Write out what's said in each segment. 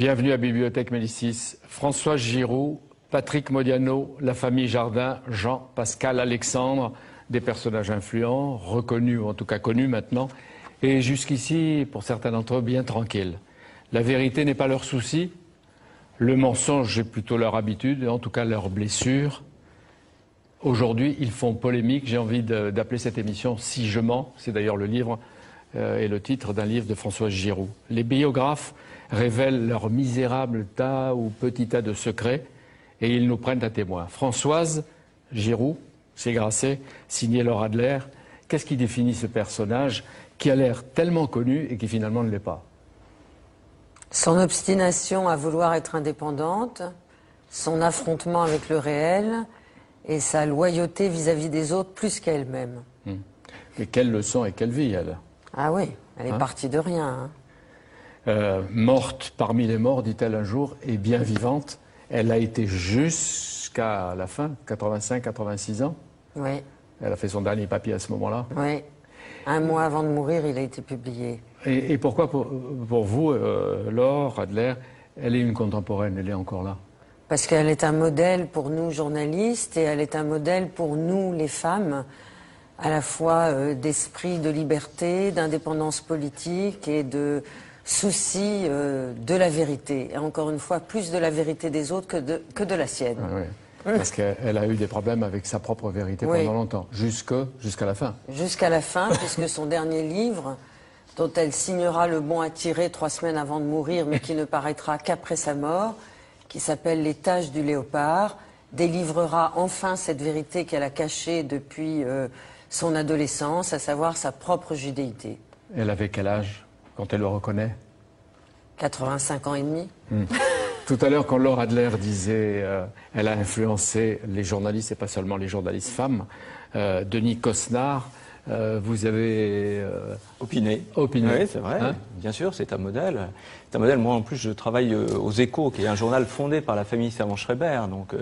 Bienvenue à Bibliothèque Médicis. Françoise Giroud, Patrick Modiano, la famille Jardin, Jean, Pascal, Alexandre, des personnages influents, reconnus, ou en tout cas connus maintenant, et jusqu'ici, pour certains d'entre eux, bien tranquilles. La vérité n'est pas leur souci, le mensonge est plutôt leur habitude, et en tout cas leur blessure. Aujourd'hui, ils font polémique. J'ai envie d'appeler cette émission « Si je mens ». C'est d'ailleurs le livre et le titre d'un livre de Françoise Giroud. Les biographes révèlent leur misérable tas ou petit tas de secrets et ils nous prennent à témoin. Françoise Giroud, c'est Grasset, signé Laura Adler. Qu'est-ce qui définit ce personnage qui a l'air tellement connu et qui finalement ne l'est pas? Son obstination à vouloir être indépendante, son affrontement avec le réel et sa loyauté vis-à-vis des autres plus qu'à elle-même. Mais quelle leçon et quelle vie, elle? Ah oui, elle est partie de rien. Morte parmi les morts, dit-elle un jour, et bien vivante. Elle a été jusqu'à la fin, 85-86 ans. Oui. Elle a fait son dernier papier à ce moment-là. Oui. Un mois avant de mourir, il a été publié. Et pourquoi, pour vous, Laure Adler, elle est une contemporaine, elle est encore là? Parce qu'elle est un modèle pour nous, journalistes, et elle est un modèle pour nous, les femmes, à la fois d'esprit de liberté, d'indépendance politique et de souci de la vérité. Et encore une fois, plus de la vérité des autres que de la sienne. Ah, oui. Parce qu'elle a eu des problèmes avec sa propre vérité pendant longtemps, jusqu'à la fin. Jusqu'à la fin, puisque son dernier livre, dont elle signera le bon à tirer 3 semaines avant de mourir, mais qui ne paraîtra qu'après sa mort, qui s'appelle Les Taches du léopard, délivrera enfin cette vérité qu'elle a cachée depuis son adolescence, à savoir sa propre judéité. Elle avait quel âge quand elle le reconnaît? 85 ans et demi. Tout à l'heure, quand Laure Adler disait elle a influencé les journalistes, et pas seulement les journalistes femmes, Denis Cosnard, vous avez opiné. Opiné. Oui, c'est vrai. Hein, bien sûr, c'est un modèle. C'est un modèle. Moi, en plus, je travaille aux Échos, qui est un journal fondé par la famille Servan-Schreiber. Donc,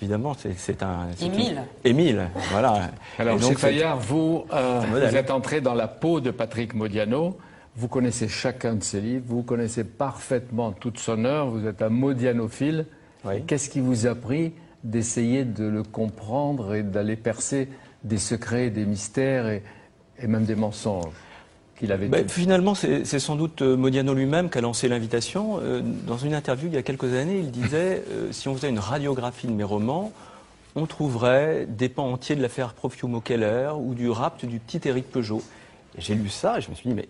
évidemment, c'est un... Émile. Émile, voilà. Alors, donc, M. Fayard, vous êtes entré dans la peau de Patrick Modiano. Vous connaissez chacun de ses livres. Vous connaissez parfaitement toute son œuvre. Vous êtes un modianophile. Oui. Qu'est-ce qui vous a pris d'essayer de le comprendre et d'aller percer des secrets, des mystères et même des mensonges qu'il avait dit? Finalement, c'est sans doute Modiano lui-même qui a lancé l'invitation. Dans une interview il y a quelques années, il disait si on faisait une radiographie de mes romans, on trouverait des pans entiers de l'affaire Profumo-Keller ou du rapt du petit Éric Peugeot. Et j'ai lu ça et je me suis dit, mais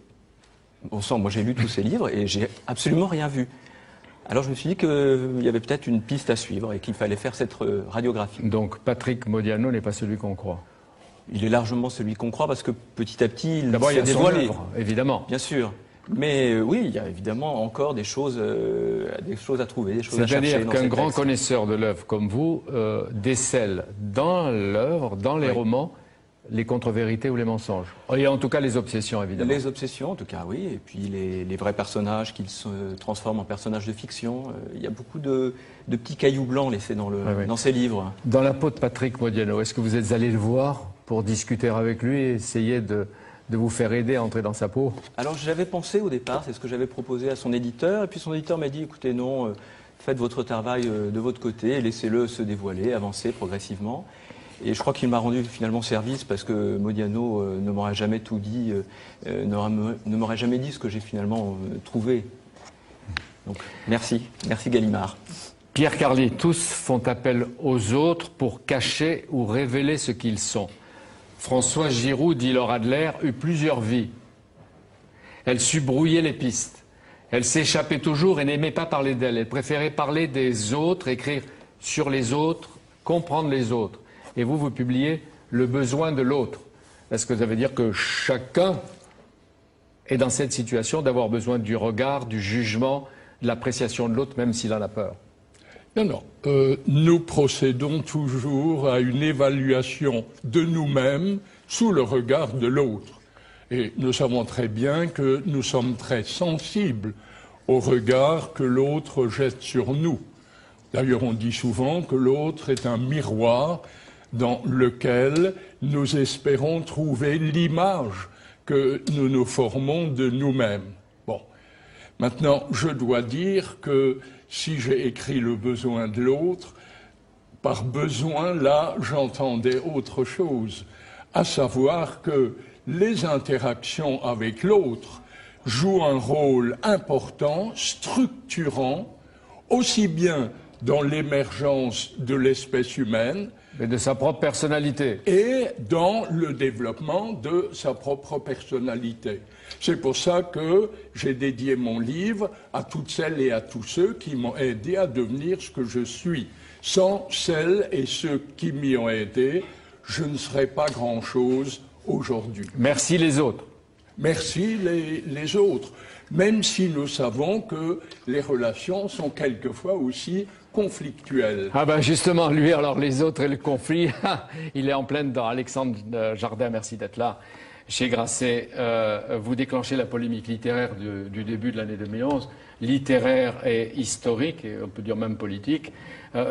bon sang, moi j'ai lu tous ces livres et j'ai absolument rien vu. Alors je me suis dit qu'il y avait peut-être une piste à suivre et qu'il fallait faire cette radiographie. Donc Patrick Modiano n'est pas celui qu'on croit? Il est largement celui qu'on croit parce que petit à petit, il d'abord, il y a son dévoilé. œuvre, évidemment. Bien sûr. Mais oui, il y a évidemment encore des choses à trouver, des choses à chercher. C'est-à-dire qu'un grand connaisseur de l'œuvre comme vous décèle dans l'œuvre, dans les romans, les contre-vérités ou les mensonges. Et en tout cas les obsessions, évidemment. Les obsessions, en tout cas, oui. Et puis les vrais personnages qui se transforment en personnages de fiction. Il y a beaucoup de petits cailloux blancs laissés dans ces livres. Dans la peau de Patrick Modiano, est-ce que vous êtes allé le voir pour discuter avec lui et essayer de vous faire aider à entrer dans sa peau? Alors j'avais pensé au départ, c'est ce que j'avais proposé à son éditeur. Et puis son éditeur m'a dit, écoutez, non, faites votre travail de votre côté, laissez-le se dévoiler, avancer progressivement. Et je crois qu'il m'a rendu finalement service parce que Modiano ne m'aurait jamais tout dit, ne m'aurait jamais dit ce que j'ai finalement trouvé. Donc merci Gallimard. Pierre Carly, tous font appel aux autres pour cacher ou révéler ce qu'ils sont. Françoise Giroud, dit Laura Adler, eut plusieurs vies. Elle sut brouiller les pistes. Elle s'échappait toujours et n'aimait pas parler d'elle. Elle préférait parler des autres, écrire sur les autres, comprendre les autres. Et vous publiez Le besoin de l'autre. Est-ce que ça veut dire que chacun est dans cette situation d'avoir besoin du regard, du jugement, de l'appréciation de l'autre, même s'il en a peur? Non, non. Nous procédons toujours à une évaluation de nous-mêmes sous le regard de l'autre. Et nous savons très bien que nous sommes très sensibles au regard que l'autre jette sur nous. D'ailleurs, on dit souvent que l'autre est un miroir dans lequel nous espérons trouver l'image que nous nous formons de nous-mêmes. Bon. Maintenant, je dois dire que si j'ai écrit le besoin de l'autre, par besoin, là, j'entendais autre chose, à savoir que les interactions avec l'autre jouent un rôle important, structurant, aussi bien dans l'émergence de l'espèce humaine, mais de sa propre personnalité. Et dans le développement de sa propre personnalité. C'est pour ça que j'ai dédié mon livre à toutes celles et à tous ceux qui m'ont aidé à devenir ce que je suis. Sans celles et ceux qui m'y ont aidé, je ne serais pas grand-chose aujourd'hui. Merci les autres. Merci les autres, même si nous savons que les relations sont quelquefois aussi conflictuelles. Ah ben justement, lui, alors les autres et le conflit, il est en pleine dedans. Alexandre Jardin, merci d'être là. Chez Grasset, vous déclenchez la polémique littéraire du début de l'année 2011, littéraire et historique, et on peut dire même politique.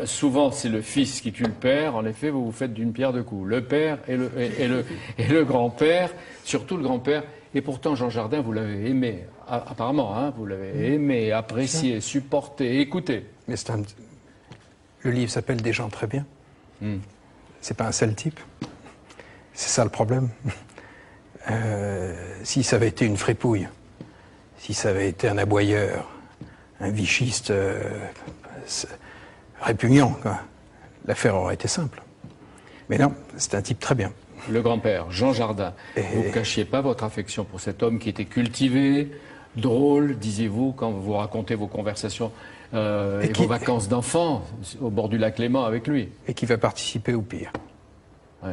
Souvent, c'est le fils qui tue le père. En effet, vous vous faites d'une pierre deux coups. Le père et le grand-père, surtout le grand-père. Et pourtant, Jean Jardin, vous l'avez aimé, apparemment, hein, vous l'avez aimé, apprécié, supporté, écouté. Mais le livre s'appelle Des gens très bien. C'est pas un sale type. C'est ça le problème. Si ça avait été une fripouille, si ça avait été un aboyeur, un vichiste répugnant, quoi, l'affaire aurait été simple. Mais non, c'est un type très bien. Le grand-père, Jean Jardin, vous ne cachiez pas votre affection pour cet homme qui était cultivé, drôle, disiez-vous, quand vous racontez vos conversations et vos vacances d'enfant au bord du lac Léman avec lui. Et qui va participer au pire. Ouais.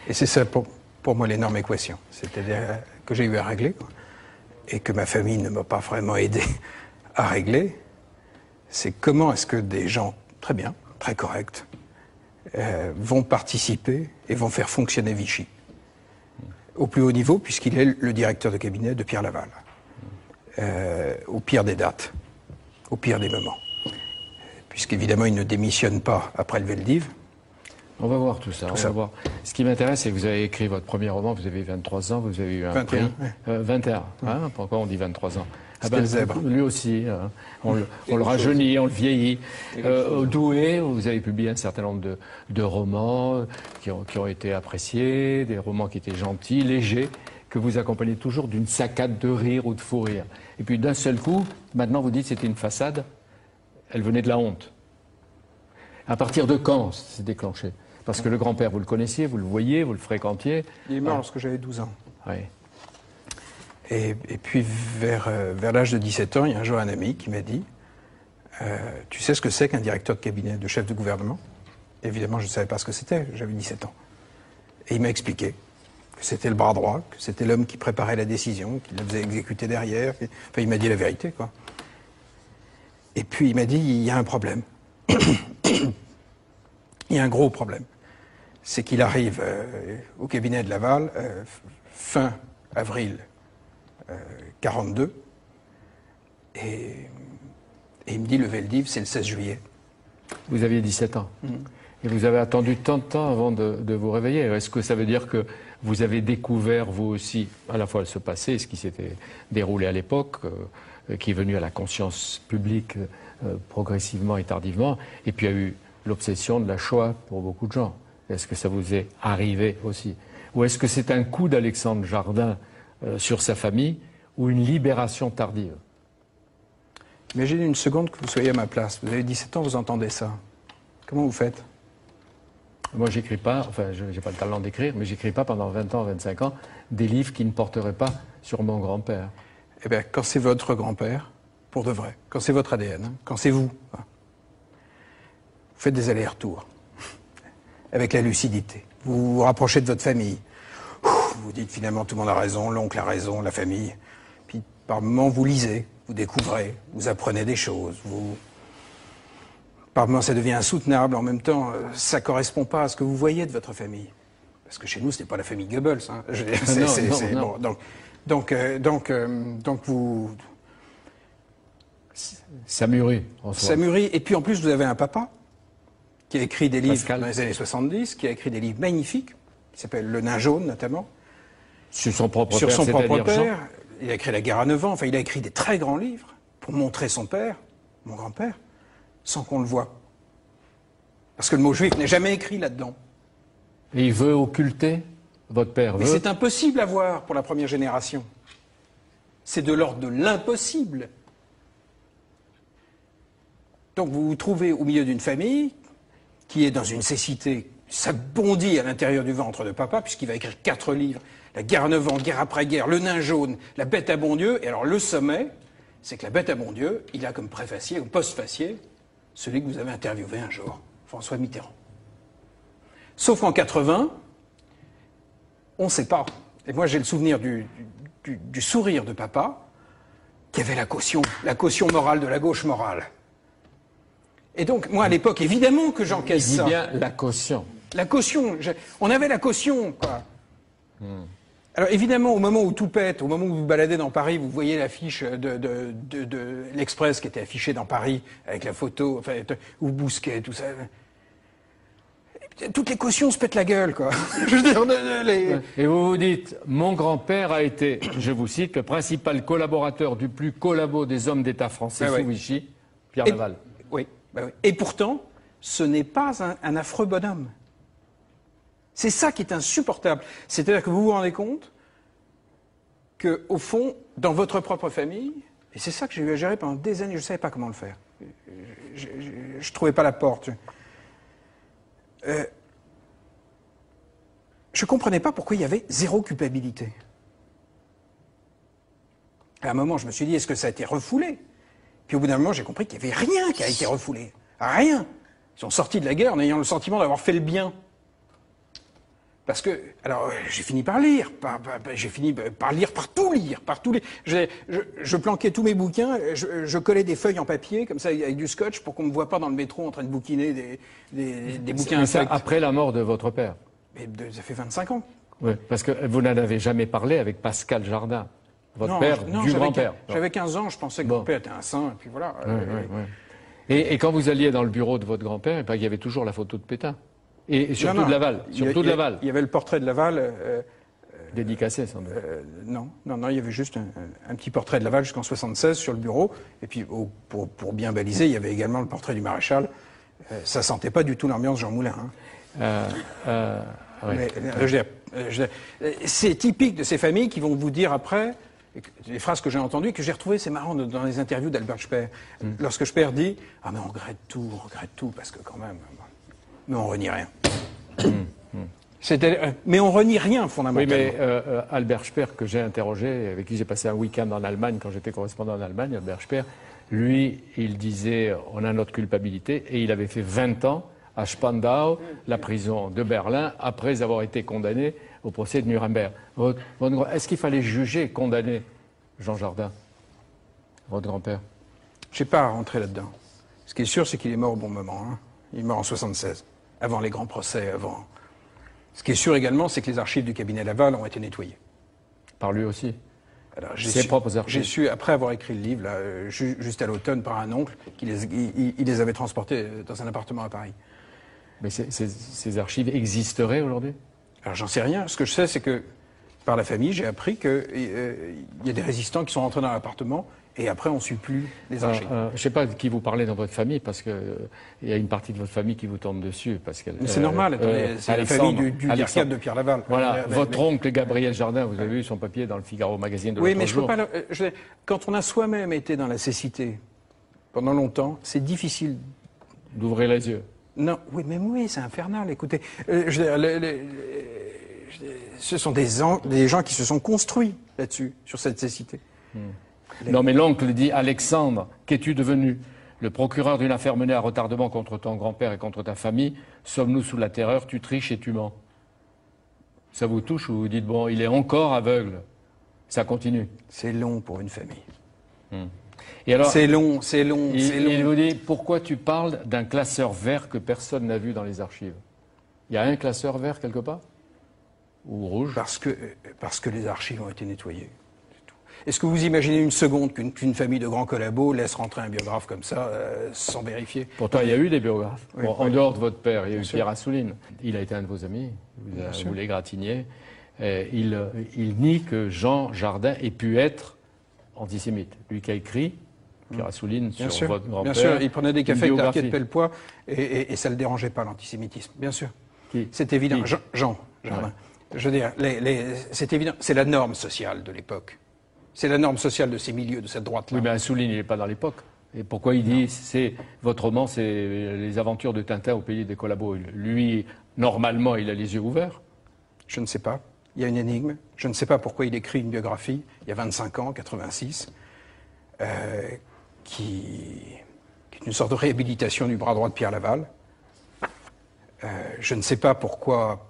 Et c'est ça pour moi l'énorme équation. C'est-à-dire que j'ai eu à régler, quoi, et que ma famille ne m'a pas vraiment aidé à régler. C'est comment est-ce que des gens très bien, très corrects, vont participer et vont faire fonctionner Vichy au plus haut niveau, puisqu'il est le directeur de cabinet de Pierre Laval, au pire des dates, au pire des moments, puisqu'évidemment il ne démissionne pas après le Veldiv. On va voir tout ça. On va voir. Ce qui m'intéresse, c'est que vous avez écrit votre premier roman, vous avez 23 ans, vous avez eu un 21, prix. ouais. 21, hein, pourquoi on dit 23 ans? C'était le zèbre. Lui aussi, hein. On le rajeunit, on le vieillit. Au Douai, vous avez publié un certain nombre de romans qui ont été appréciés, des romans qui étaient gentils, légers, que vous accompagnez toujours d'une saccade de rire ou de fou rire. Et puis d'un seul coup, maintenant vous dites que c'était une façade, elle venait de la honte. À partir de quand c'est déclenché? Parce que le grand-père, vous le connaissiez, vous le voyiez, vous le fréquentiez. Il est mort lorsque j'avais 12 ans. Oui. Et puis vers l'âge de 17 ans, il y a un jour un ami qui m'a dit tu sais ce que c'est qu'un directeur de cabinet, de chef de gouvernement? Évidemment, je ne savais pas ce que c'était, j'avais 17 ans. Et il m'a expliqué que c'était le bras droit, que c'était l'homme qui préparait la décision, qui la faisait exécuter derrière. Enfin, il m'a dit la vérité, quoi. Et puis il m'a dit il y a un problème. Il y a un gros problème. C'est qu'il arrive au cabinet de Laval fin avril 42 et il me dit le Veldiv c'est le 16 juillet. Vous aviez 17 ans. Et vous avez attendu tant de temps avant de vous réveiller. Est-ce que ça veut dire que vous avez découvert vous aussi à la fois ce passé, ce qui s'était déroulé à l'époque, qui est venu à la conscience publique progressivement et tardivement, et puis il y a eu l'obsession de la Shoah pour beaucoup de gens. Est-ce que ça vous est arrivé aussi? Ou est-ce que c'est un coup d'Alexandre Jardin sur sa famille ou une libération tardive? Imaginez une seconde que vous soyez à ma place. Vous avez 17 ans, vous entendez ça. Comment vous faites? Moi, j'écris pas, enfin, je n'ai pas le talent d'écrire, mais j'écris pas pendant 20 ans, 25 ans, des livres qui ne porteraient pas sur mon grand-père. Eh bien, quand c'est votre grand-père, pour de vrai, quand c'est votre ADN, hein, quand c'est vous, hein, vous faites des allers-retours avec la lucidité. Vous vous rapprochez de votre famille. Vous vous dites finalement tout le monde a raison, l'oncle a raison, la famille. Puis par moments vous lisez, vous découvrez, vous apprenez des choses. Par moments ça devient insoutenable. En même temps, ça ne correspond pas à ce que vous voyez de votre famille. Parce que chez nous, ce n'est pas la famille Goebbels. Hein. Non. Bon, donc vous... Ça mûrit, en soi. Ça mûrit. Et puis en plus, vous avez un papa qui a écrit des livres Pascal. dans les années 70, qui a écrit des livres magnifiques, qui s'appellent Le Nain jaune notamment. Sur son propre Sur père, son propre c'est-à-dire Jean. père. Il a écrit La guerre à 9 ans. Enfin, il a écrit des très grands livres. pour montrer son père, mon grand-père, sans qu'on le voie. Parce que le mot juif n'est jamais écrit là-dedans. Et il veut occulter, votre père Mais veut. c'est impossible à voir pour la première génération. C'est de l'ordre de l'impossible. Donc vous vous trouvez au milieu d'une famille qui est dans une cécité, ça bondit à l'intérieur du ventre de papa, puisqu'il va écrire 4 livres. La guerre à 9 ans, guerre après-guerre, le nain jaune, la bête à bon Dieu. Et alors le sommet, c'est que la bête à bon Dieu, il a comme préfacier ou postfacier celui que vous avez interviewé un jour, François Mitterrand. Sauf qu'en 80, on ne sait pas. Et moi j'ai le souvenir du sourire de papa, qui avait la caution morale de la gauche morale. Et donc, moi, à l'époque, évidemment que j'encaisse ça. Il dit bien la caution. La caution. On avait la caution, quoi. Alors, évidemment, au moment où tout pète, au moment où vous vous baladez dans Paris, vous voyez l'affiche de l'Express qui était affichée dans Paris, avec la photo, enfin, ou Bousquet, tout ça. Toutes les cautions se pètent la gueule, quoi. Je veux dire, Et vous vous dites, mon grand-père a été, je vous cite, le principal collaborateur du plus collabo des hommes d'État français sous Vichy, Pierre Laval. Oui, bah oui. Et pourtant, ce n'est pas un affreux bonhomme. C'est ça qui est insupportable. C'est-à-dire que vous vous rendez compte que, au fond, dans votre propre famille, et c'est ça que j'ai eu à gérer pendant des années, je ne savais pas comment le faire. Je ne trouvais pas la porte. Je ne comprenais pas pourquoi il y avait zéro culpabilité. À un moment, je me suis dit, est-ce que ça a été refoulé? Puis au bout d'un moment, j'ai compris qu'il n'y avait rien qui a été refoulé. Rien. Ils sont sortis de la guerre en ayant le sentiment d'avoir fait le bien. Parce que, alors, j'ai fini par lire, j'ai fini par lire, par tout lire. Je planquais tous mes bouquins, je collais des feuilles en papier, comme ça, avec du scotch, pour qu'on ne me voit pas dans le métro en train de bouquiner des bouquins. Ça, après la mort de votre père. Mais ça fait 25 ans. Oui, parce que vous n'en avez jamais parlé avec Pascal Jardin, votre père, du grand-père. J'avais 15 ans, je pensais que mon père était un saint, et puis voilà. Et quand vous alliez dans le bureau de votre grand-père, il y avait toujours la photo de Pétain. Et surtout de Laval. Surtout de Laval. Il y avait le portrait de Laval. Dédicacé, sans doute. Non, il y avait juste un petit portrait de Laval jusqu'en 76 sur le bureau. Et puis, pour bien baliser, il y avait également le portrait du maréchal. Ça sentait pas du tout l'ambiance Jean Moulin. C'est typique de ces familles qui vont vous dire après, les phrases que j'ai entendues, que j'ai retrouvées, c'est marrant, dans les interviews d'Albert Speer. Lorsque Speer dit « Ah mais on regrette tout, parce que quand même... » Mais on renie rien. Mais on renie rien, fondamentalement. Oui, mais Albert Speer, que j'ai interrogé, avec qui j'ai passé un week-end en Allemagne, quand j'étais correspondant en Allemagne, Albert Speer, lui, il disait, on a notre culpabilité, et il avait fait 20 ans à Spandau, la prison de Berlin, après avoir été condamné au procès de Nuremberg. Est-ce qu'il fallait juger, condamner Jean Jardin, votre grand-père? Je n'ai pas à rentrer là-dedans. Ce qui est sûr, c'est qu'il est mort au bon moment. Hein. Il est mort en 76, avant les grands procès, avant... Ce qui est sûr également, c'est que les archives du cabinet Laval ont été nettoyées. Par lui aussi? Alors, Ses propres archives? J'ai su, après avoir écrit le livre, là, juste à l'automne, par un oncle, il les avait transportés dans un appartement à Paris. Mais ces archives existeraient aujourd'hui? Alors j'en sais rien. Ce que je sais, c'est que par la famille, j'ai appris qu'il y a des résistants qui sont rentrés dans l'appartement et après on ne suit plus les archives. Je ne sais pas de qui vous parlez dans votre famille, parce qu'il y a une partie de votre famille qui vous tombe dessus. C'est normal, c'est la famille du Dirkab de Pierre Laval. Voilà, votre oncle Gabriel Jardin, vous avez vu son papier dans le Figaro magazine de l'autre jour. Oui, mais je peux pas. Quand on a soi-même été dans la cécité pendant longtemps, c'est difficile d'ouvrir les yeux. Non, oui, mais oui, c'est infernal. Écoutez, ce sont des gens qui se sont construits là-dessus, sur cette cécité. Non, mais l'oncle dit, Alexandre, qu'es-tu devenu? Le procureur d'une affaire menée à retardement contre ton grand-père et contre ta famille, sommes-nous sous la terreur, tu triches et tu mens? Ça vous touche ou vous dites, bon, il est encore aveugle? Ça continue. C'est long pour une famille. Et alors, c'est long. Il vous dit, pourquoi tu parles d'un classeur vert que personne n'a vu dans les archives? Il y a un classeur vert quelque part? Ou rouge? Parce que les archives ont été nettoyées. Est-ce que vous imaginez une seconde qu'une famille de grands collabos laisse rentrer un biographe comme ça, sans vérifier? Pourtant, il y a eu des biographes. Oui, en dehors de votre père, il y a eu sûr. Pierre Assouline. Il a été un de vos amis, vous l'égratigniez. Il nie que Jean Jardin ait pu être antisémite. Lui qui a écrit Pierre Assouline, Bien sur sûr, votre grand-père. bien sûr, il prenait des cafés avec biographie. Tarquier de Pellepoix et ça ne le dérangeait pas, l'antisémitisme, bien sûr. Qui C'est évident. Qui Jean Jardin. Je veux dire, c'est évident, c'est la norme sociale de l'époque. C'est la norme sociale de ces milieux, de cette droite-là. Oui, mais Assouline, il n'est pas dans l'époque. Et pourquoi il dit, votre roman, c'est les aventures de Tintin au pays des collabos. Lui, normalement, il a les yeux ouverts. Je ne sais pas. Il y a une énigme. Je ne sais pas pourquoi il écrit une biographie, il y a 25 ans, 86, qui est une sorte de réhabilitation du bras droit de Pierre Laval. Je ne sais pas pourquoi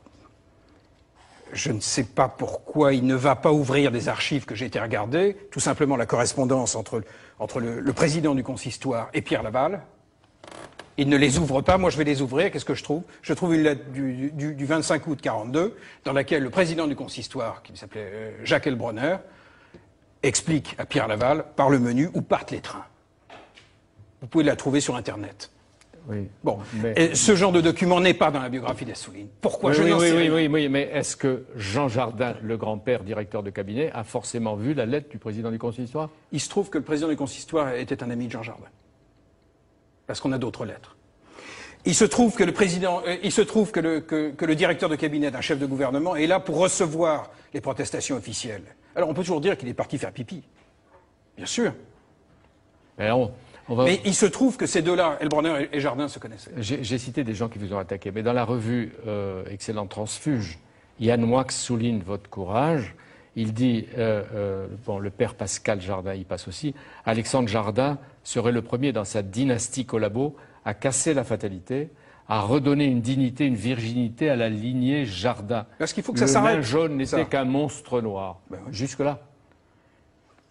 il ne va pas ouvrir des archives que j'ai été regarder, tout simplement la correspondance entre le président du consistoire et Pierre Laval. Il ne les ouvre pas, moi je vais les ouvrir, qu'est-ce que je trouve? Je trouve une lettre du 25 août 42, dans laquelle le président du consistoire, qui s'appelait Jacques Elbronner, explique à Pierre Laval, par le menu, où partent les trains. Vous pouvez la trouver sur Internet. Oui. Bon, Mais- et ce genre de document n'est pas dans la biographie d'Assouline. Pourquoi? Je n'en sais rien. Oui, mais est-ce que Jean Jardin, le grand-père, directeur de cabinet, a forcément vu la lettre du président du consistoire? Il se trouve que le président du consistoire était un ami de Jean Jardin. Parce qu'on a d'autres lettres. Il se trouve que le directeur de cabinet d'un chef de gouvernement est là pour recevoir les protestations officielles. Alors on peut toujours dire qu'il est parti faire pipi. Bien sûr. Mais on va... Mais il se trouve que ces deux-là, Elbronner et Jardin, se connaissaient. J'ai cité des gens qui vous ont attaqué, mais dans la revue Excellent Transfuge, Yann Moix souligne votre courage. Il dit, le père Pascal Jardin y passe aussi, Alexandre Jardin serait le premier dans sa dynastie collabo à casser la fatalité, à redonner une dignité, une virginité à la lignée Jardin. Parce qu'il faut que ça Le s'arrête. nain jaune n'était Ça. qu'un monstre noir. Ben oui. Jusque-là.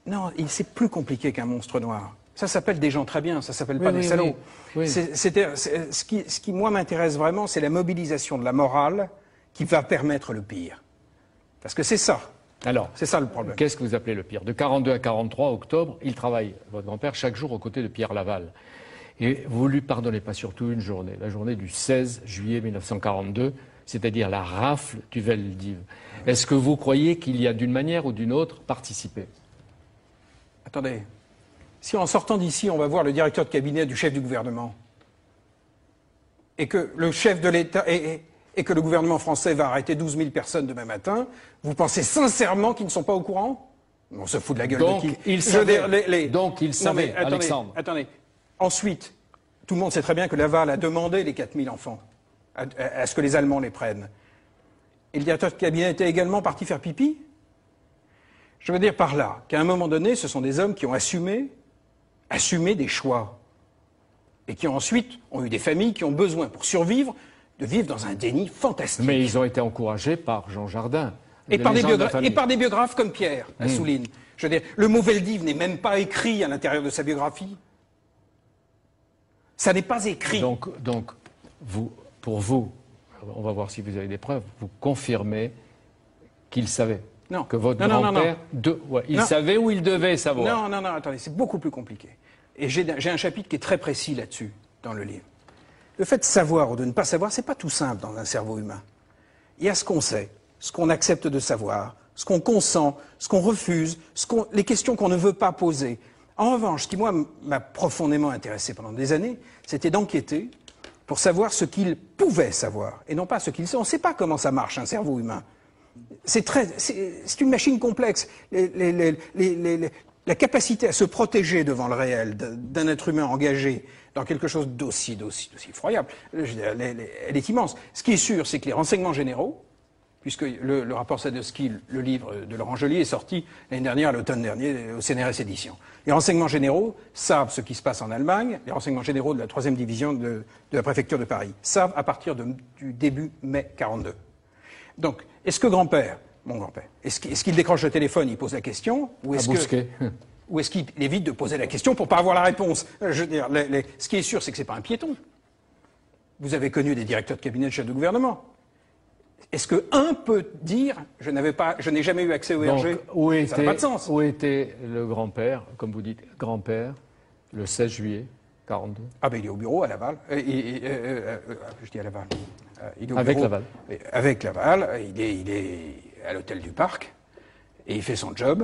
Non, c'est plus compliqué qu'un monstre noir. Ça s'appelle des gens très bien, ça s'appelle pas Oui, des oui, salauds. oui. Ce qui, moi, m'intéresse vraiment, c'est la mobilisation de la morale qui va permettre le pire. Parce que c'est ça. Alors, C'est ça le problème. qu'est-ce que vous appelez le pire? De 42 à 43 octobre, il travaille, votre grand-père, chaque jour aux côtés de Pierre Laval. Et vous lui pardonnez pas surtout une journée, la journée du 16 juillet 1942, c'est-à-dire la rafle du Veldiv. Est-ce que vous croyez qu'il y a d'une manière ou d'une autre participé? Attendez. Si en sortant d'ici, on va voir le directeur de cabinet du chef du gouvernement, et que le chef de l'État et que le gouvernement français va arrêter 12 000 personnes demain matin, vous pensez sincèrement qu'ils ne sont pas au courant? On se fout de la gueule Donc, de qui? il Je veux savait. dire, Donc, il Non, savait, mais attendez, Alexandre. Attendez. Ensuite, tout le monde sait très bien que Laval a demandé les 4 000 enfants à ce que les Allemands les prennent. Et le directeur de cabinet était également parti faire pipi? Je veux dire par là qu'à un moment donné, ce sont des hommes qui ont assumé des choix. Et qui ensuite ont eu des familles qui ont besoin, pour survivre, de vivre dans un déni fantastique. Mais ils ont été encouragés par Jean Jardin. Et par, les gens de la famille. des biographes comme Pierre Assouline. Je veux dire, le mot Veldiv n'est même pas écrit à l'intérieur de sa biographie. Ça n'est pas écrit. Donc, pour vous, on va voir si vous avez des preuves, vous confirmez qu'il savait. Non. Que votre Non, non, non, grand-père, il Non. savait ou il devait savoir. Non, attendez, c'est beaucoup plus compliqué. Et j'ai un chapitre qui est très précis là-dessus, dans le livre. Le fait de savoir ou de ne pas savoir, c'est pas tout simple dans un cerveau humain. Il y a ce qu'on sait, ce qu'on accepte de savoir, ce qu'on consent, ce qu'on refuse, les questions qu'on ne veut pas poser. En revanche, ce qui, moi, m'a profondément intéressé pendant des années, c'était d'enquêter pour savoir ce qu'il pouvait savoir, et non pas ce qu'il sait. On ne sait pas comment ça marche, un cerveau humain. C'est une machine complexe. La capacité à se protéger devant le réel d'un être humain engagé dans quelque chose d'aussi effroyable, je veux dire, elle est immense. Ce qui est sûr, c'est que les renseignements généraux, puisque le rapport Sadowski, le livre de Laurent Joly, est sorti l'année dernière, à l'automne dernier, au CNRS Éditions. Les renseignements généraux savent ce qui se passe en Allemagne, les renseignements généraux de la 3e division de la préfecture de Paris, savent à partir du début mai 42. Donc, est-ce que mon grand-père, est-ce qu'il décroche le téléphone, il pose la question, ou est-ce qu'il évite de poser la question pour pas avoir la réponse? Je veux dire, ce qui est sûr, c'est que c'est pas un piéton. Vous avez connu des directeurs de cabinet de chefs de gouvernement. Est-ce qu'un peut dire, je n'ai jamais eu accès au RG? Ça n'a pas de sens. Où était le grand-père, comme vous dites, grand-père, le 16 juillet 42? Ah ben il est au bureau à Laval. Je dis à Laval. Il est au Avec bureau. Laval. Avec Laval. Il est à l'hôtel du Parc. Et il fait son job.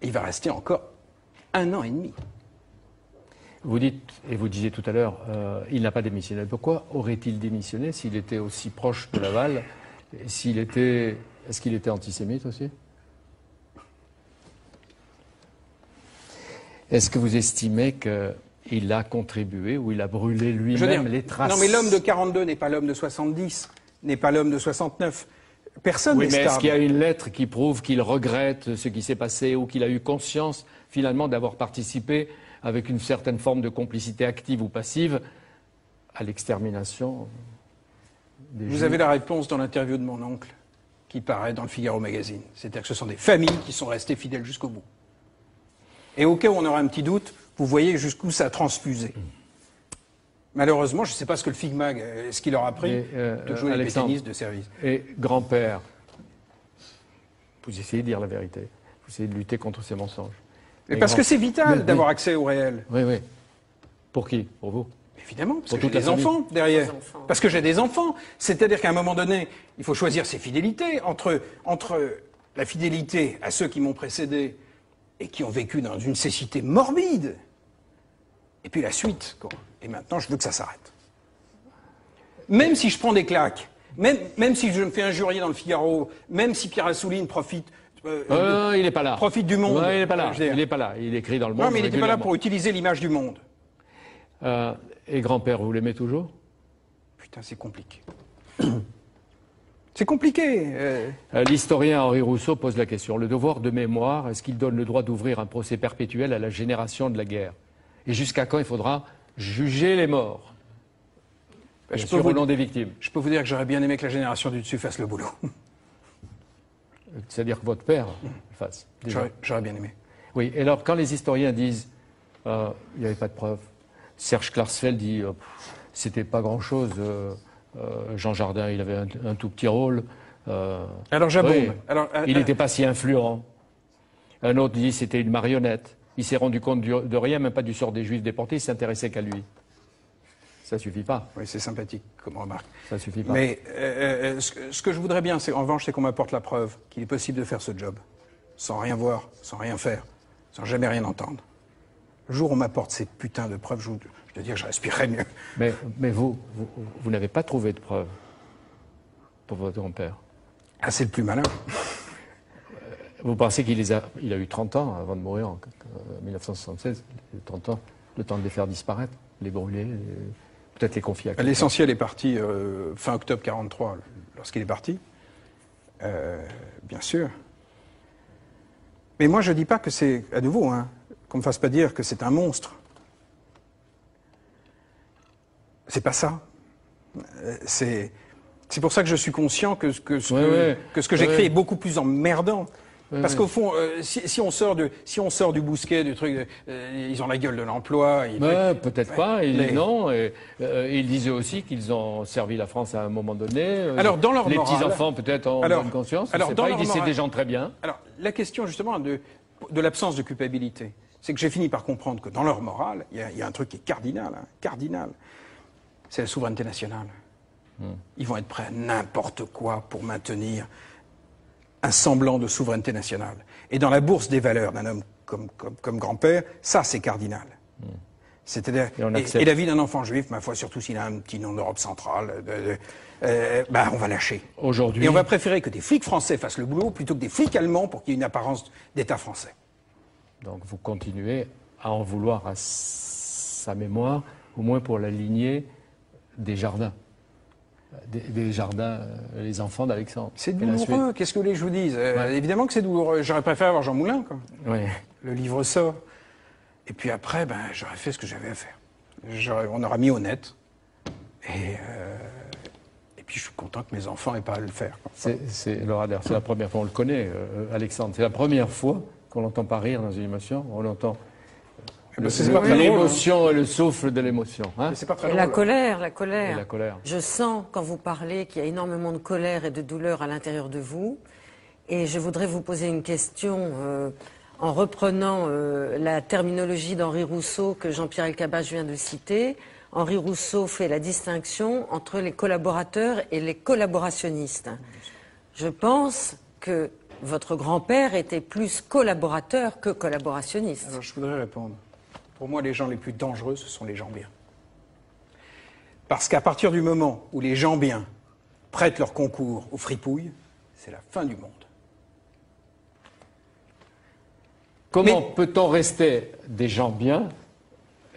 Il va rester encore 1 an et demi. Vous dites, et vous disiez tout à l'heure, il n'a pas démissionné. Pourquoi aurait-il démissionné s'il était aussi proche de Laval? Est-ce qu'il était antisémite aussi? Est-ce que vous estimez qu'il a contribué ou il a brûlé lui-même les traces? Non, mais l'homme de 42 n'est pas l'homme de 70, n'est pas l'homme de 69. Personne n'est Oui, mais stable. est-ce qu'il y a une lettre qui prouve qu'il regrette ce qui s'est passé ou qu'il a eu conscience finalement d'avoir participé avec une certaine forme de complicité active ou passive à l'extermination des Vous Juifs? avez la réponse dans l'interview de mon oncle qui paraît dans le Figaro Magazine. C'est-à-dire que ce sont des familles qui sont restées fidèles jusqu'au bout. Et au cas où on aura un petit doute, vous voyez jusqu'où ça a transfusé. Malheureusement, je ne sais pas ce que le FIGMAG, ce qu'il leur a appris de jouer les Alexandre, pétainistes de service. Et grand-père, vous essayez de dire la vérité. Vous essayez de lutter contre ces mensonges. Mais Et parce que c'est vital Oui, d'avoir oui. accès au réel. Oui, oui. Pour qui? Pour vous? Évidemment, parce Pour que j'ai toute la des famille. enfants derrière. Des enfants. Parce que j'ai des enfants. C'est-à-dire qu'à un moment donné, il faut choisir ses fidélités entre la fidélité à ceux qui m'ont précédé et qui ont vécu dans une cécité morbide, et puis la suite, quoi. Et maintenant, je veux que ça s'arrête. Même si je prends des claques, même si je me fais injurier dans le Figaro, même si Pierre Assouline profite... Il n'est pas là. Profite du monde. Ouais, il n'est pas là. Je veux dire. Il n'est pas là. Il écrit dans le Monde. Non, mais il n'était pas là régulièrement. pour utiliser l'image du monde. Et grand-père, vous l'aimez toujours? Putain, c'est compliqué. C'est compliqué. L'historien Henri Rousseau pose la question. Le devoir de mémoire, est-ce qu'il donne le droit d'ouvrir un procès perpétuel à la génération de la guerre? Et jusqu'à quand il faudra juger les morts? Bien sûr, au nom des victimes. Je peux vous dire que j'aurais bien aimé que la génération du dessus fasse le boulot. C'est-à-dire que votre père le fasse. déjà. J'aurais bien aimé. Oui, et alors quand les historiens disent il n'y avait pas de preuves, Serge Klarsfeld dit c'était pas grand-chose, Jean Jardin il avait un tout petit rôle. Alors j'abonde. Oui, Alors, il n'était pas si influent. Un autre dit c'était une marionnette. Il s'est rendu compte de rien, même pas du sort des Juifs déportés, il s'intéressait qu'à lui. Ça suffit pas. Oui, c'est sympathique comme remarque. Ça suffit pas. Mais ce que je voudrais bien, en revanche, c'est qu'on m'apporte la preuve qu'il est possible de faire ce job sans rien voir, sans rien faire, sans jamais rien entendre. Le jour où on m'apporte ces putains de preuves, je dois dire que je respirerai mieux. Mais vous n'avez pas trouvé de preuves pour votre grand-père. Ah, c'est le plus malin. Vous pensez qu'il a eu 30 ans avant de mourir en 1976, 30 ans, le temps de les faire disparaître, les brûler, peut-être les confier à quelqu'un. L'essentiel est parti fin octobre 43, lorsqu'il est parti. Bien sûr. Mais moi, je ne dis pas que c'est, à nouveau, qu'on ne me fasse pas dire que c'est un monstre. C'est pas ça. C'est pour ça que je suis conscient que ce que j'écris est beaucoup plus emmerdant. Parce qu'au fond, si on sort du bousquet, du truc, ils ont la gueule de l'emploi. Peut-être pas. Non. Ils disaient aussi qu'ils ont servi la France à un moment donné. Alors, dans leur les morale, petits-enfants peut-être en bonne conscience. Alors, dans ils leur disaient c'est morale, des gens très bien. Alors, la question justement de l'absence de culpabilité, c'est que j'ai fini par comprendre que dans leur morale, il y a un truc qui est cardinal, cardinal. C'est la souveraineté nationale. Ils vont être prêts à n'importe quoi pour maintenir un semblant de souveraineté nationale. Et dans la bourse des valeurs d'un homme comme grand-père, ça c'est cardinal. C'est-à-dire, et la vie d'un enfant juif, ma foi, surtout s'il a un petit nom d'Europe centrale, on va lâcher. Aujourd'hui. Et on va préférer que des flics français fassent le boulot plutôt que des flics allemands pour qu'il y ait une apparence d'État français. Donc vous continuez à en vouloir à sa mémoire, au moins pour la lignée des Jardins. Des Jardins, les enfants d'Alexandre. C'est douloureux, qu'est-ce que vous voulez que je vous dise Évidemment que c'est douloureux. J'aurais préféré avoir Jean Moulin, quoi. Ouais. Le livre sort. Et puis après, j'aurais fait ce que j'avais à faire. On aura mis au net. Et puis je suis content que mes enfants aient pas à le faire. C'est Laura Daire, c'est la première fois, on le connaît, Alexandre. C'est la première fois qu'on l'entend pas rire dans une émotion. On l'entend. L'émotion et le souffle de l'émotion. C'est pas très Et drôle. la colère. Et la colère. Je sens, quand vous parlez, qu'il y a énormément de colère et de douleur à l'intérieur de vous. Et je voudrais vous poser une question en reprenant la terminologie d'Henri Rousseau que Jean-Pierre Elkabbach vient de citer. Henri Rousseau fait la distinction entre les collaborateurs et les collaborationnistes. Je pense que votre grand-père était plus collaborateur que collaborationniste. Alors je voudrais répondre. Pour moi, les gens les plus dangereux, ce sont les gens bien. Parce qu'à partir du moment où les gens bien prêtent leur concours aux fripouilles, c'est la fin du monde. Comment peut-on rester des gens bien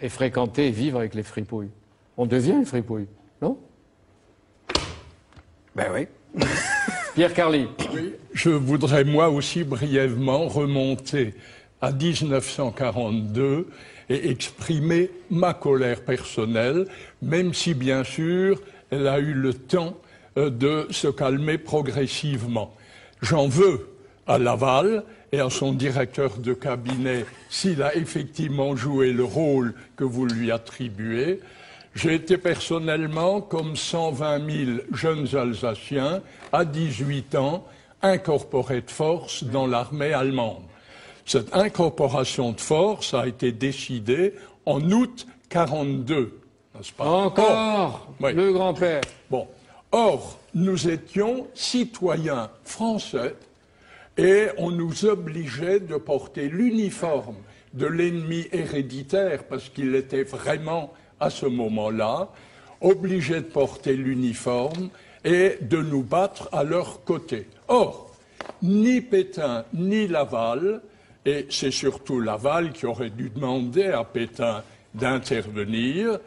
et fréquenter et vivre avec les fripouilles? On devient une fripouille, non? Ben oui. Pierre Carly. Oui, je voudrais moi aussi brièvement remonter à 1942 et exprimer ma colère personnelle, même si bien sûr elle a eu le temps de se calmer progressivement. J'en veux à Laval et à son directeur de cabinet s'il a effectivement joué le rôle que vous lui attribuez. J'ai été personnellement, comme 120 000 jeunes Alsaciens, à 18 ans, incorporé de force dans l'armée allemande. Cette incorporation de force a été décidée en août 1942, n'est-ce pas? Encore Oui. le grand-père. Bon. Or, nous étions citoyens français et on nous obligeait de porter l'uniforme de l'ennemi héréditaire, parce qu'il était vraiment, à ce moment-là, obligés de porter l'uniforme et de nous battre à leur côté. Or, ni Pétain ni Laval, et c'est surtout Laval qui aurait dû demander à Pétain d'intervenir,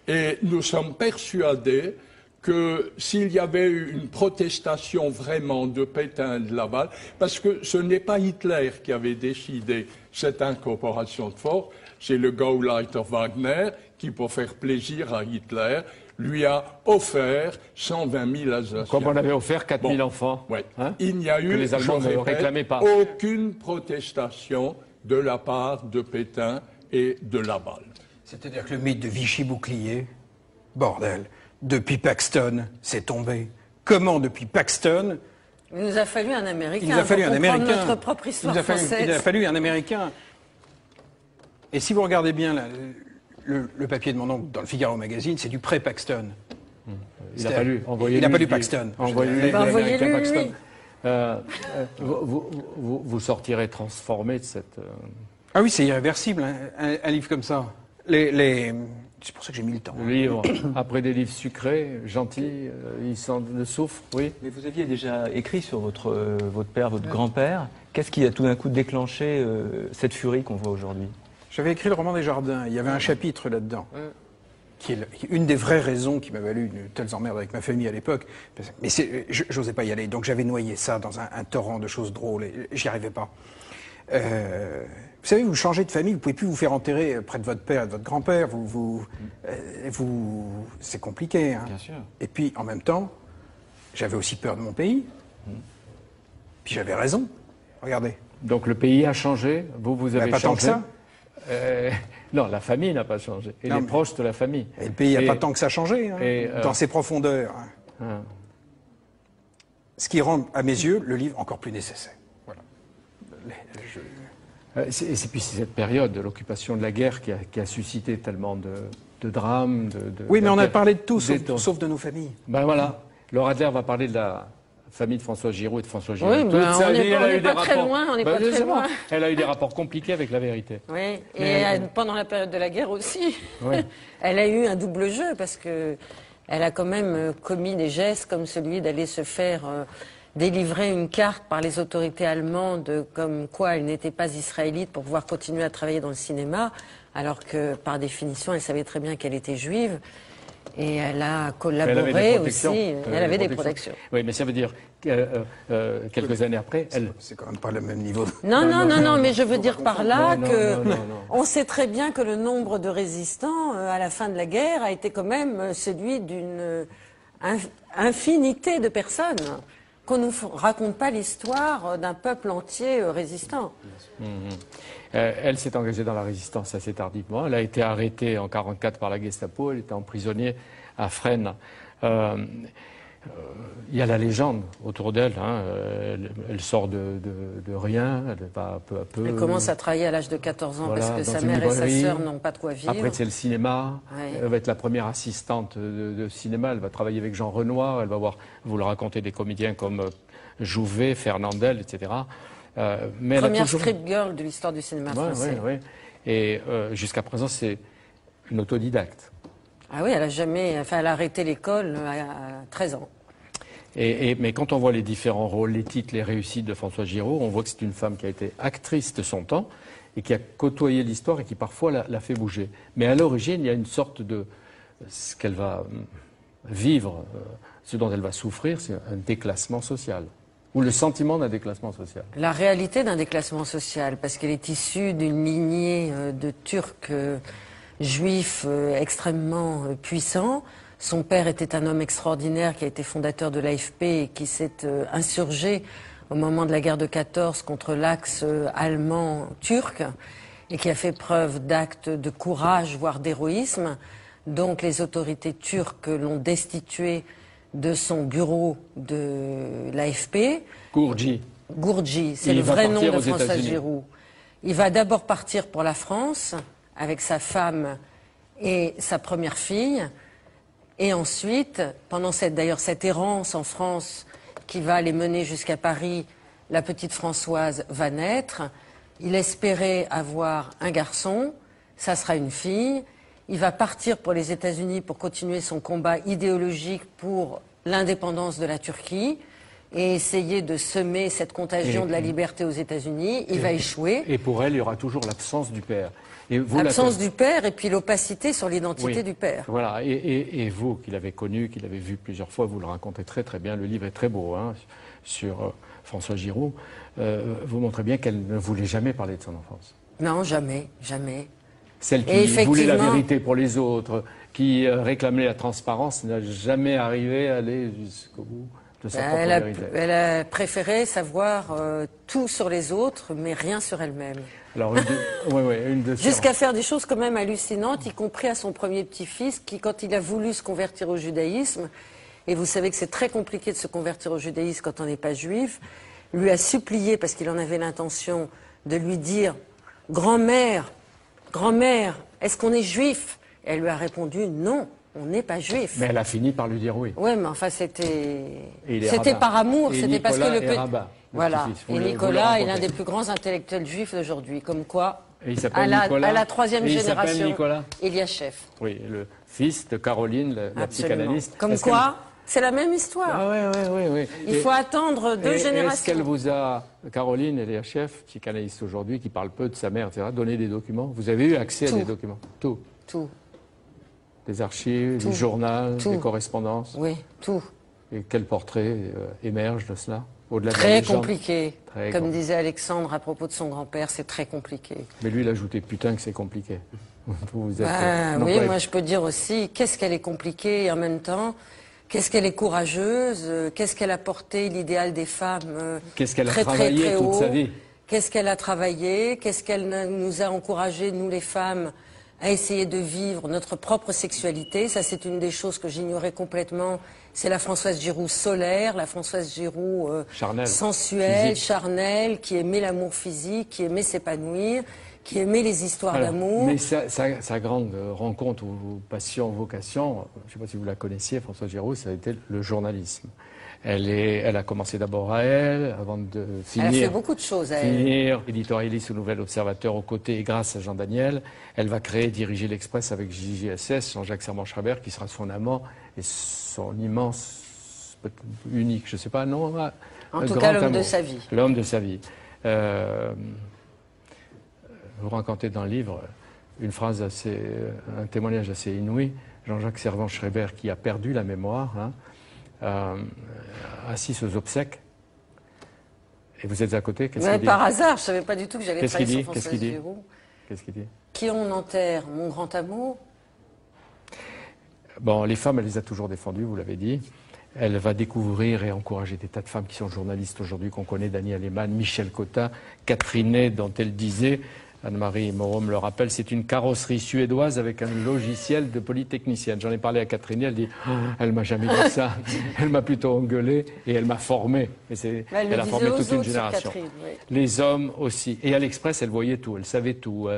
et nous sommes persuadés que s'il y avait eu une protestation vraiment de Pétain et de Laval, parce que ce n'est pas Hitler qui avait décidé cette incorporation de force, c'est le Gauleiter Wagner qui, pour faire plaisir à Hitler, lui a offert 120 000 Alsaciens. Comme on avait offert 4 000 Bon, enfants. ouais. Hein, Il n'y a que eu, les Allemands je ne répète, réclamaient pas. aucune protestation de la part de Pétain et de Laval. C'est-à-dire que le mythe de Vichy-Bouclier, bordel, depuis Paxton, c'est tombé. Comment depuis Paxton? Il nous a fallu un Américain. Il nous a fallu pour un comprendre Américain. notre propre histoire il française. a fallu un Américain. Et si vous regardez bien le papier de mon oncle dans le Figaro Magazine, c'est du pré-Paxton. Il n'a pas lu. Il n'a pas lu Paxton. Envoyez-lui Envoyez-lui, l'Américain lui. Paxton. Vous sortirez transformé de cette... Ah oui, c'est irréversible, hein, un livre comme ça. C'est pour ça que j'ai mis le temps. Le livre, après des livres sucrés, gentils, ils sentent le soufre, oui. Mais vous aviez déjà écrit sur votre père, votre grand-père. Qu'est-ce qui a tout d'un coup déclenché cette furie qu'on voit aujourd'hui? J'avais écrit le roman des Jardins. Il y avait un chapitre là-dedans, qui est une des vraies raisons qui m'a valu de telles emmerdes avec ma famille à l'époque. Mais j'osais pas y aller, donc j'avais noyé ça dans un torrent de choses drôles et j'y arrivais pas. Vous savez, vous changez de famille, vous pouvez plus vous faire enterrer près de votre père et de votre grand-père. C'est compliqué. Hein. Bien sûr. Et puis, en même temps, j'avais aussi peur de mon pays. Puis j'avais raison. Regardez. Donc le pays a changé, vous avez Pas tant que changé. ça. Non, la famille n'a pas changé. Et Non, les mais- proches de la famille. Et le pays n'a Et- pas tant que ça changé, hein, et, dans ses profondeurs. Hein. Hein. Ce qui rend, à mes yeux, le livre encore plus nécessaire. Voilà. Puis c'est cette période de l'occupation de la guerre qui a suscité tellement de drames. Oui, mais on a parlé de tout, d'étons. sauf de nos familles. Ben voilà, Laura Adler va parler de la famille de François Giraud et de François Giraud. Oui, Toute ben, sa on vie, n'est elle a eu pas des très rapports- loin, on n'est Ben, pas très justement, loin. Elle a eu des rapports compliqués avec la vérité. Oui, et Mais- pendant la période de la guerre aussi. Oui. Elle a eu un double jeu parce que elle a quand même commis des gestes comme celui d'aller se faire délivrer une carte par les autorités allemandes comme quoi elle n'était pas israélite pour pouvoir continuer à travailler dans le cinéma, alors que par définition elle savait très bien qu'elle était juive. Et elle a collaboré aussi. Elle avait des protections. Oui, mais ça veut dire que quelques années après, elle. C'est quand même pas le même niveau. Non, mais je veux dire par là Non, que non. on sait très bien que le nombre de résistants à la fin de la guerre a été quand même celui d'une infinité de personnes. Qu'on ne nous raconte pas l'histoire d'un peuple entier résistant. Elle s'est engagée dans la résistance assez tardivement. Elle a été arrêtée en 1944 par la Gestapo. Elle était emprisonnée à Fresnes. Il y a la légende autour d'elle. Hein. Elle sort de rien. Elle va peu à peu. Elle commence à travailler à l'âge de 14 ans Voilà, parce que dans sa une mère et sa librairie. sœur n'ont pas de quoi vivre. Après, c'est le cinéma. Ouais. Elle va être la première assistante de cinéma. Elle va travailler avec Jean Renoir. Elle va voir, vous le racontez, des comédiens comme Jouvet, Fernandel, etc. Mais elle a Première toujours... script girl de l'histoire du cinéma Ouais, français. ouais, ouais. Et jusqu'à présent, c'est une autodidacte. Ah oui, elle a jamais, enfin, elle a arrêté l'école à 13 ans. Mais quand on voit les différents rôles, les titres, les réussites de Françoise Giraud, on voit que c'est une femme qui a été actrice de son temps et qui a côtoyé l'histoire et qui parfois l'a fait bouger. Mais à l'origine, il y a une sorte de... Ce qu'elle va vivre, ce dont elle va souffrir, c'est un déclassement social. Ou le sentiment d'un déclassement social. La réalité d'un déclassement social, parce qu'elle est issue d'une lignée de Turcs juifs extrêmement puissants. Son père était un homme extraordinaire qui a été fondateur de l'AFP et qui s'est insurgé au moment de la guerre de 14 contre l'axe allemand-turc et qui a fait preuve d'actes de courage, voire d'héroïsme. Donc les autorités turques l'ont destitué de son bureau de l'AFP. Gourji, c'est le vrai nom de Françoise Giroud. Il va d'abord partir pour la France avec sa femme et sa première fille. Et ensuite, pendant cette errance en France qui va les mener jusqu'à Paris, la petite Françoise va naître. Il espérait avoir un garçon, ça sera une fille. Il va partir pour les États-Unis pour continuer son combat idéologique pour l'indépendance de la Turquie et essayer de semer cette contagion de la liberté aux États-Unis. Il va échouer. Et pour elle, il y aura toujours l'absence du père. L'absence du père et puis l'opacité sur l'identité du père. Voilà. Et vous, qui l'avez connu, qui l'avez vu plusieurs fois, vous le racontez très très bien. Le livre est très beau sur Françoise Giroud. Vous montrez bien qu'elle ne voulait jamais parler de son enfance. Non, jamais, jamais. Celle qui voulait la vérité pour les autres, qui réclamait la transparence, n'a jamais arrivé à aller jusqu'au bout de sa propre vérité. Elle a préféré savoir tout sur les autres, mais rien sur elle-même. Alors, jusqu'à faire des choses quand même hallucinantes, y compris à son premier petit-fils, qui, quand il a voulu se convertir au judaïsme, et vous savez que c'est très compliqué de se convertir au judaïsme quand on n'est pas juif, lui a supplié, parce qu'il en avait l'intention, de lui dire « Grand-mère, grand-mère, est-ce qu'on est juif ?» Et elle lui a répondu « Non, on n'est pas juif. » Mais elle a fini par lui dire oui. Oui, mais enfin, c'était par amour, c'était parce que le voilà. Et Nicolas est l'un des plus grands intellectuels juifs d'aujourd'hui, comme quoi, à la troisième génération, Eliachev. Oui, le fils de Caroline, la psychanalyste. Comme quoi, c'est la même histoire. Ah, oui. Il faut attendre 2 générations. Est-ce qu'elle vous a, Caroline Eliachev, psychanalyste aujourd'hui, qui parle peu de sa mère, etc., donné des documents? Vous avez eu accès à des documents? Tout. Des archives, du journal, des correspondances? Oui, tout. Et quel portrait émerge de cela? Très compliqué. Comme disait Alexandre à propos de son grand-père, c'est très compliqué. Mais lui, il a ajouté putain que c'est compliqué. Oui, moi je peux dire aussi, qu'est-ce qu'elle est compliquée et en même temps, qu'est-ce qu'elle est courageuse, qu'est-ce qu'elle a porté l'idéal des femmes qu'est-ce qu'elle a travaillé toute sa vie. Qu'est-ce qu'elle a travaillé, qu'est-ce qu'elle nous a encouragé, nous les femmes, à essayer de vivre notre propre sexualité. Ça, c'est une des choses que j'ignorais complètement. C'est la Françoise Giroud solaire, la Françoise Giroud sensuelle, charnelle, qui aimait l'amour physique, qui aimait s'épanouir, qui aimait les histoires d'amour. Mais sa grande rencontre ou passion, vocation, je ne sais pas si vous la connaissiez, Françoise Giroud, ça a été le journalisme. Elle a commencé d'abord à Elle, avant de finir. Elle a fait beaucoup de choses à Elle. Finir éditorialiste au Nouvel Observateur aux côtés et grâce à Jean Daniel. Elle va créer, diriger l'Express avec JJSS, Jean-Jacques Servan-Schreiber, qui sera son amant et son immense, unique, je ne sais pas, non. En tout cas, l'homme de sa vie. L'homme de sa vie. Vous racontez dans le livre une phrase un témoignage assez inouï. Jean-Jacques Servan-Schreiber, qui a perdu la mémoire, assis aux obsèques, et vous êtes à côté, qu'est-ce qu'il dit? Par hasard, je ne savais pas du tout que j'allais travailler sur Françoise Giroud. Qu'est-ce qu'il dit? Qui on enterre, mon grand amour? Bon, les femmes, elle les a toujours défendues, vous l'avez dit. Elle va découvrir et encourager des tas de femmes qui sont journalistes aujourd'hui, qu'on connaît, Danielle Lehmann, Michel Cotta, Catherine Ney, dont elle disait, Anne-Marie Moreau me le rappelle, c'est une carrosserie suédoise avec un logiciel de polytechnicienne. J'en ai parlé à Catherine, elle dit elle m'a jamais dit ça, elle m'a plutôt engueulé et elle m'a formé. Elle a formé toute une génération. Catherine, oui. Les hommes aussi. Et à l'Express, elle voyait tout, elle savait tout,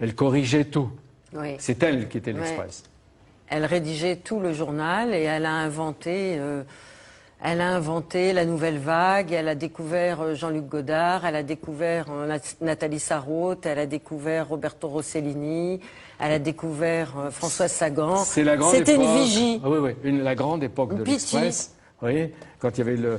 elle corrigeait tout. Oui. C'est elle qui était l'Express. Elle rédigeait tout le journal et elle a inventé. Elle a inventé la nouvelle vague, elle a découvert Jean-Luc Godard, elle a découvert Nathalie Sarraute, elle a découvert Roberto Rossellini, elle a découvert Françoise Sagan. C'est la grande C'était époque. une vigie. Ah, oui, oui, la grande époque de l'Express. Vous voyez, quand il y avait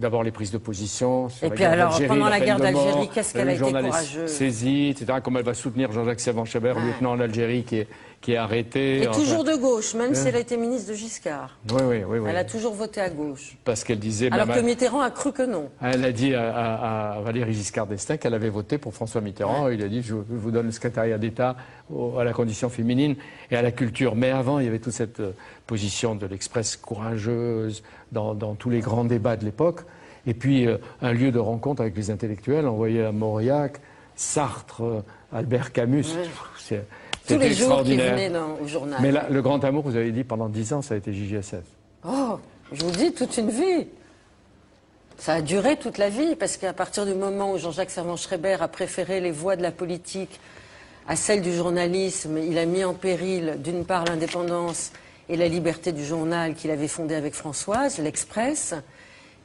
d'abord les prises de position. Et puis alors, pendant la guerre d'Algérie, qu'est-ce qu'elle a été courageuse. Saisie, etc. Comme elle va soutenir Jean-Jacques Servan-Schreiber, lieutenant en Algérie, qui est arrêté. Et toujours de gauche, même si elle a été ministre de Giscard. Oui. Elle a toujours voté à gauche. Parce qu'elle disait... Alors que Mitterrand a cru que non. Elle a dit à Valéry Giscard d'Estaing qu'elle avait voté pour François Mitterrand. Il a dit, je vous donne le secrétariat d'État à la condition féminine et à la culture. Mais avant, il y avait toute cette position de l'Express courageuse dans tous les grands débats de l'époque. Et puis, un lieu de rencontre avec les intellectuels. On voyait à Mauriac, Sartre, Albert Camus. Oui. Tous les jours qui venaient au journal. Mais là, le grand amour, vous avez dit, pendant 10 ans, ça a été JGSF. Oh, je vous dis, toute une vie. Ça a duré toute la vie, parce qu'à partir du moment où Jean-Jacques Servan-Schreiber a préféré les voies de la politique à celles du journalisme, il a mis en péril, d'une part, l'indépendance et la liberté du journal qu'il avait fondé avec Françoise, l'Express.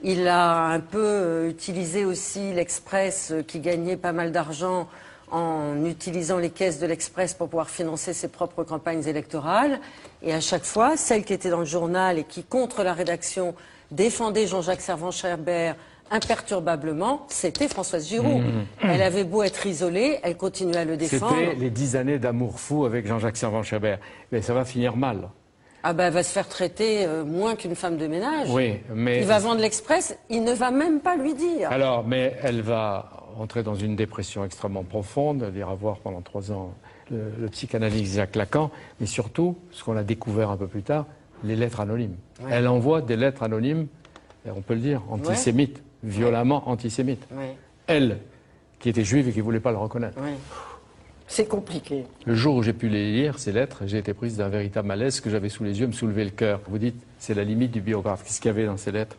Il a un peu utilisé aussi l'Express, qui gagnait pas mal d'argent, en utilisant les caisses de l'Express pour pouvoir financer ses propres campagnes électorales. Et à chaque fois, celle qui était dans le journal et qui, contre la rédaction, défendait Jean-Jacques Servan-Schreiber imperturbablement, c'était Françoise Giroud. Elle avait beau être isolée, elle continuait à le défendre. C'était les 10 années d'amour fou avec Jean-Jacques Servan-Schreiber. Mais ça va finir mal. Ah ben, elle va se faire traiter moins qu'une femme de ménage. Oui, mais... Il va vendre l'Express, il ne va même pas lui dire. Alors, mais elle va rentrer dans une dépression extrêmement profonde. Elle ira voir pendant 3 ans le psychanalyste Jacques Lacan. Mais surtout, ce qu'on a découvert un peu plus tard, les lettres anonymes. Ouais. Elle envoie des lettres anonymes, on peut le dire, antisémites, violemment antisémites. Ouais. Elle, qui était juive et qui ne voulait pas le reconnaître. Ouais. C'est compliqué. Le jour où j'ai pu les lire, ces lettres, j'ai été prise d'un véritable malaise que j'avais sous les yeux, me soulevait le cœur. Vous dites, c'est la limite du biographe. Qu'est-ce qu'il y avait dans ces lettres?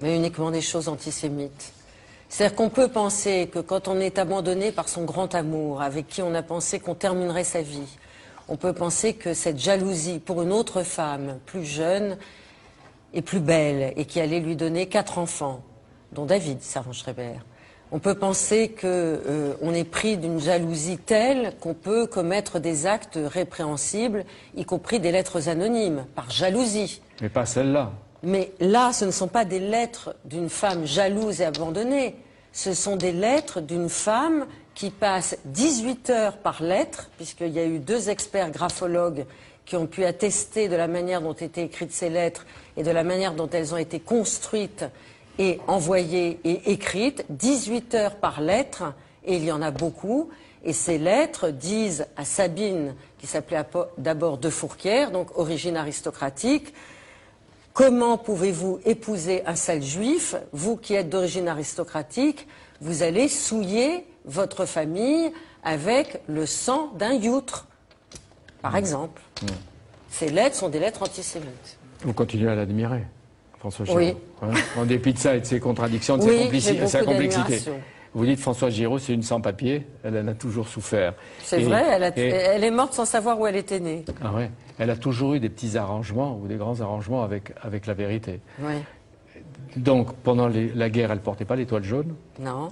Mais uniquement des choses antisémites. C'est-à-dire qu'on peut penser que quand on est abandonné par son grand amour, avec qui on a pensé qu'on terminerait sa vie, on peut penser que cette jalousie pour une autre femme, plus jeune et plus belle, et qui allait lui donner 4 enfants, dont David Servan-Schreiber, on peut penser qu'on est pris d'une jalousie telle qu'on peut commettre des actes répréhensibles, y compris des lettres anonymes, par jalousie. Mais pas celle-là. Mais là, ce ne sont pas des lettres d'une femme jalouse et abandonnée. Ce sont des lettres d'une femme qui passe 18 heures par lettre, puisqu'il y a eu 2 experts graphologues qui ont pu attester de la manière dont étaient écrites ces lettres et de la manière dont elles ont été construites et envoyées et écrites. 18 heures par lettre, et il y en a beaucoup. Et ces lettres disent à Sabine, qui s'appelait d'abord de Fourquière, donc origine aristocratique, comment pouvez-vous épouser un sale juif? Vous qui êtes d'origine aristocratique, vous allez souiller votre famille avec le sang d'un youtre, par exemple. Ces lettres sont des lettres antisémites. Vous continuez à l'admirer, François Giraud. Oui. Hein, en dépit de ça et de ses contradictions, de sa complexité. Vous dites Françoise Giraud, c'est une sans-papier, elle en a toujours souffert. C'est vrai, elle est morte sans savoir où elle était née. Ah ouais, elle a toujours eu des petits arrangements ou des grands arrangements avec la vérité. Oui. Donc, pendant la guerre, elle ne portait pas l'étoile jaune. Non.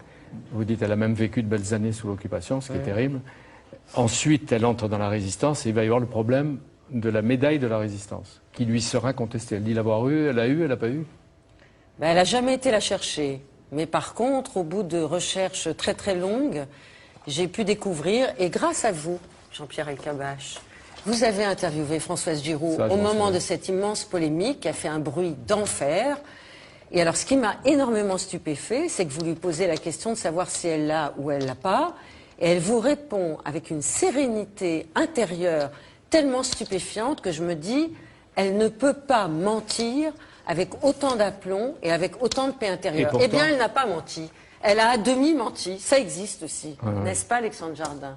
Vous dites, elle a même vécu de belles années sous l'occupation, ce qui est terrible. Ensuite, elle entre dans la résistance et il va y avoir le problème de la médaille de la résistance, qui lui sera contestée. Elle dit l'avoir eu, elle n'a pas eu. Ben, elle n'a jamais été la chercher. Mais par contre, au bout de recherches très très longues, j'ai pu découvrir, et grâce à vous, Jean-Pierre Elkabbach, vous avez interviewé Françoise Giroud au moment de cette immense polémique qui a fait un bruit d'enfer. Et alors, ce qui m'a énormément stupéfait, c'est que vous lui posez la question de savoir si elle l'a ou elle l'a pas, et elle vous répond avec une sérénité intérieure tellement stupéfiante que je me dis, elle ne peut pas mentir avec autant d'aplomb et avec autant de paix intérieure. Pourtant... Eh bien, elle n'a pas menti. Elle a à demi menti. Ça existe aussi. N'est-ce pas, Alexandre Jardin?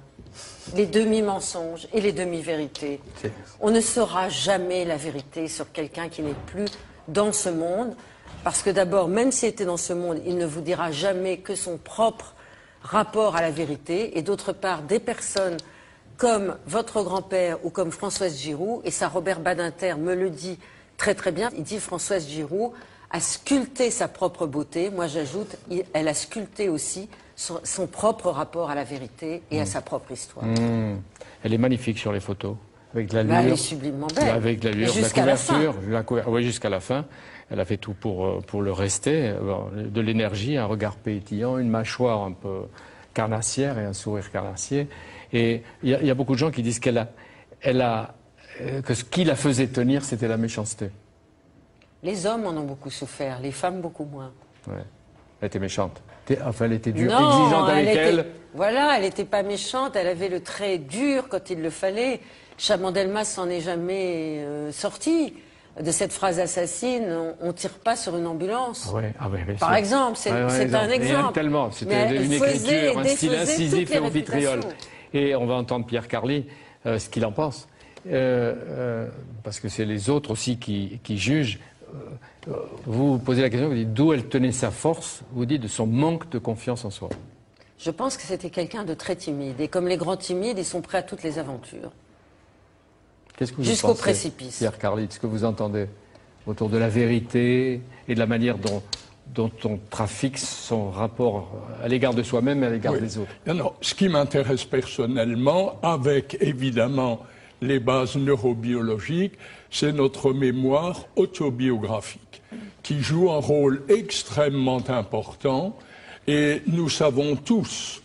Les demi-mensonges et les demi-vérités. On ne saura jamais la vérité sur quelqu'un qui n'est plus dans ce monde. Parce que d'abord, même s'il était dans ce monde, il ne vous dira jamais que son propre rapport à la vérité. Et d'autre part, des personnes comme votre grand-père ou comme Françoise Giroud, et ça Robert Badinter me le dit très très bien. Il dit Françoise Giroud a sculpté sa propre beauté. Moi j'ajoute, elle a sculpté aussi son propre rapport à la vérité et à sa propre histoire. Elle est magnifique sur les photos. Avec l'allure. Elle est sublimement belle. Avec l'allure, la Jusqu'à la fin. couverture. Oui, jusqu'à la fin. Elle a fait tout pour le rester. De l'énergie, un regard pétillant, une mâchoire un peu carnassière et un sourire carnassier. Et il y a beaucoup de gens qui disent que ce qui la faisait tenir, c'était la méchanceté. Les hommes en ont beaucoup souffert, les femmes beaucoup moins. Ouais. Elle était méchante. Enfin, elle était dure, Non, exigeante avec elle. Voilà, elle n'était pas méchante, elle avait le trait dur quand il le fallait. Chaban-Delmas s'en est jamais sorti de cette phrase assassine, on ne tire pas sur une ambulance. Par exemple, c'est un exemple. Tellement, c'était une écriture, un style incisif et au vitriol. Et on va entendre Pierre Carli, ce qu'il en pense. Parce que c'est les autres aussi qui jugent. Vous posez la question, vous dites d'où elle tenait sa force, vous dites de son manque de confiance en soi. Je pense que c'était quelqu'un de très timide. Et comme les grands timides, ils sont prêts à toutes les aventures. Qu'est-ce que vous jusqu'au pensez, précipice. Pierre Carli, de ce que vous entendez autour de la vérité et de la manière dont on trafique son rapport à l'égard de soi-même et à l'égard des autres? Non, ce qui m'intéresse personnellement, avec évidemment les bases neurobiologiques, c'est notre mémoire autobiographique, qui joue un rôle extrêmement important. Et nous savons tous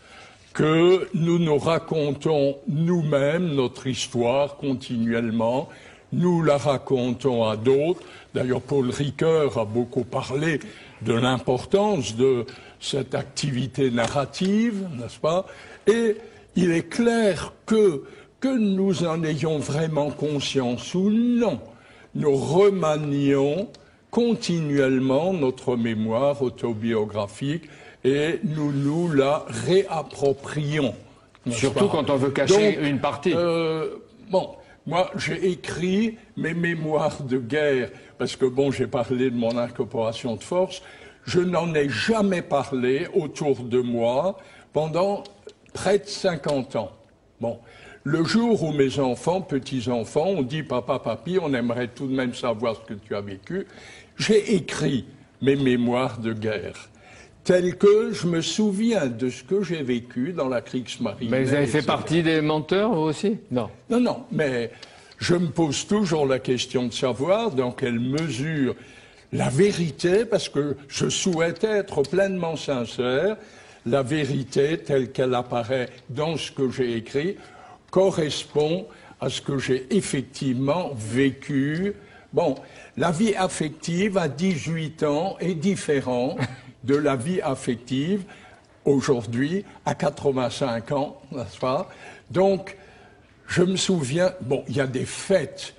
que nous nous racontons nous-mêmes notre histoire continuellement, nous la racontons à d'autres. D'ailleurs, Paul Ricoeur a beaucoup parlé de l'importance de cette activité narrative, n'est-ce pas? Et il est clair que nous en ayons vraiment conscience ou non, nous remanions continuellement notre mémoire autobiographique et nous la réapproprions. Surtout quand on veut cacher une partie. Moi, j'ai écrit mes mémoires de guerre, parce que j'ai parlé de mon incorporation de force, je n'en ai jamais parlé autour de moi pendant près de 50 ans. Le jour où mes enfants, petits-enfants, ont dit « Papa, papi, on aimerait tout de même savoir ce que tu as vécu », j'ai écrit mes mémoires de guerre, telles que je me souviens de ce que j'ai vécu dans la Kriegsmarine. Mais vous avez fait partie des menteurs, vous aussi? Non. Non, mais je me pose toujours la question de savoir dans quelle mesure la vérité, parce que je souhaite être pleinement sincère, la vérité telle qu'elle apparaît dans ce que j'ai écrit, correspond à ce que j'ai effectivement vécu. La vie affective à 18 ans est différente de la vie affective aujourd'hui à 85 ans, n'est-ce pas? Donc, je me souviens, il y a des faits.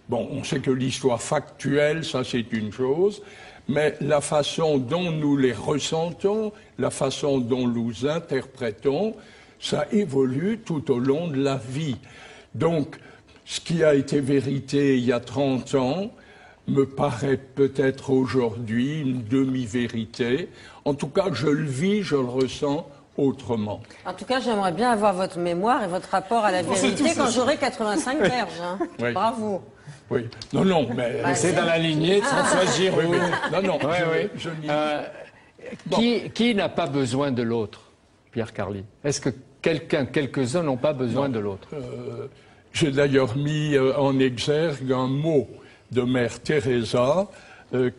On sait que l'histoire factuelle, ça c'est une chose, mais la façon dont nous les ressentons, la façon dont nous interprétons, ça évolue tout au long de la vie. Donc, ce qui a été vérité il y a 30 ans me paraît peut-être aujourd'hui une demi-vérité. En tout cas, je le vis, je le ressens autrement. En tout cas, j'aimerais bien avoir votre mémoire et votre rapport à la vérité quand j'aurai 85 berges. Oui. Bravo. Oui. Non, mais... c'est dans la lignée de Françoise Giroud. Oui. Non, qui n'a pas besoin de l'autre, Pierre Carli? Est-ce que quelques-uns n'ont pas besoin de l'autre? J'ai d'ailleurs mis en exergue un mot de Mère Teresa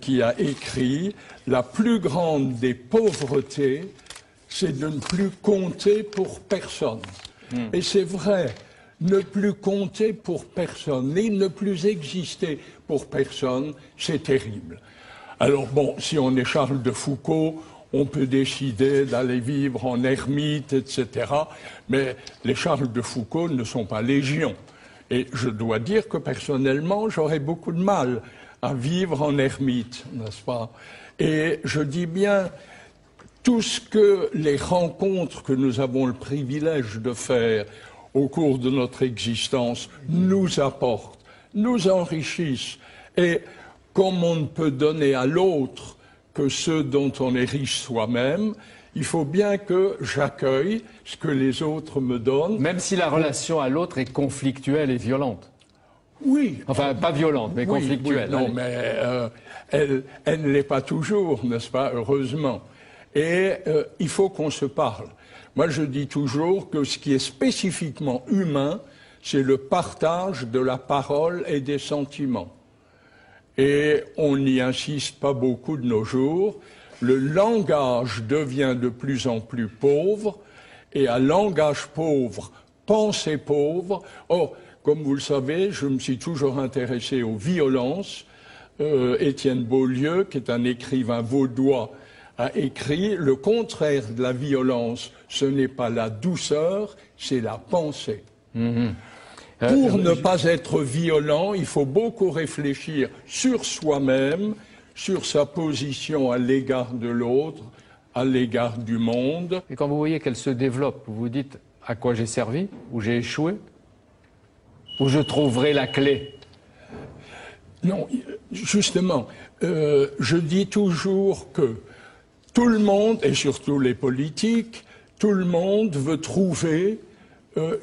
qui a écrit « La plus grande des pauvretés, c'est de ne plus compter pour personne. » Et c'est vrai, ne plus compter pour personne, et ne plus exister pour personne, c'est terrible. Alors si on est Charles de Foucault, on peut décider d'aller vivre en ermite, etc. Mais les Charles de Foucault ne sont pas légion. Et je dois dire que personnellement, j'aurais beaucoup de mal à vivre en ermite, n'est-ce pas? Et je dis bien, tout ce que les rencontres que nous avons le privilège de faire au cours de notre existence nous apportent, nous enrichissent. Et comme on ne peut donner à l'autre que ce dont on est riche soi-même, il faut bien que j'accueille ce que les autres me donnent. Même si la relation à l'autre est conflictuelle et violente. Oui. Enfin, pas violente, mais Oui, conflictuelle. oui, non, Allez. mais elle ne l'est pas toujours, n'est-ce pas, heureusement. Et il faut qu'on se parle. Moi, je dis toujours que ce qui est spécifiquement humain, c'est le partage de la parole et des sentiments. Et on n'y insiste pas beaucoup de nos jours. Le langage devient de plus en plus pauvre, et à langage pauvre, pensée pauvre. Or, comme vous le savez, je me suis toujours intéressé aux violences. Étienne Beaulieu, qui est un écrivain vaudois, a écrit « Le contraire de la violence, ce n'est pas la douceur, c'est la pensée ». Pour ne pas être violent, il faut beaucoup réfléchir sur soi-même, sur sa position à l'égard de l'autre, à l'égard du monde. Et quand vous voyez qu'elle se développe, vous vous dites à quoi j'ai servi, où j'ai échoué, où je trouverai la clé. Non, justement, je dis toujours que tout le monde, et surtout les politiques, tout le monde veut trouver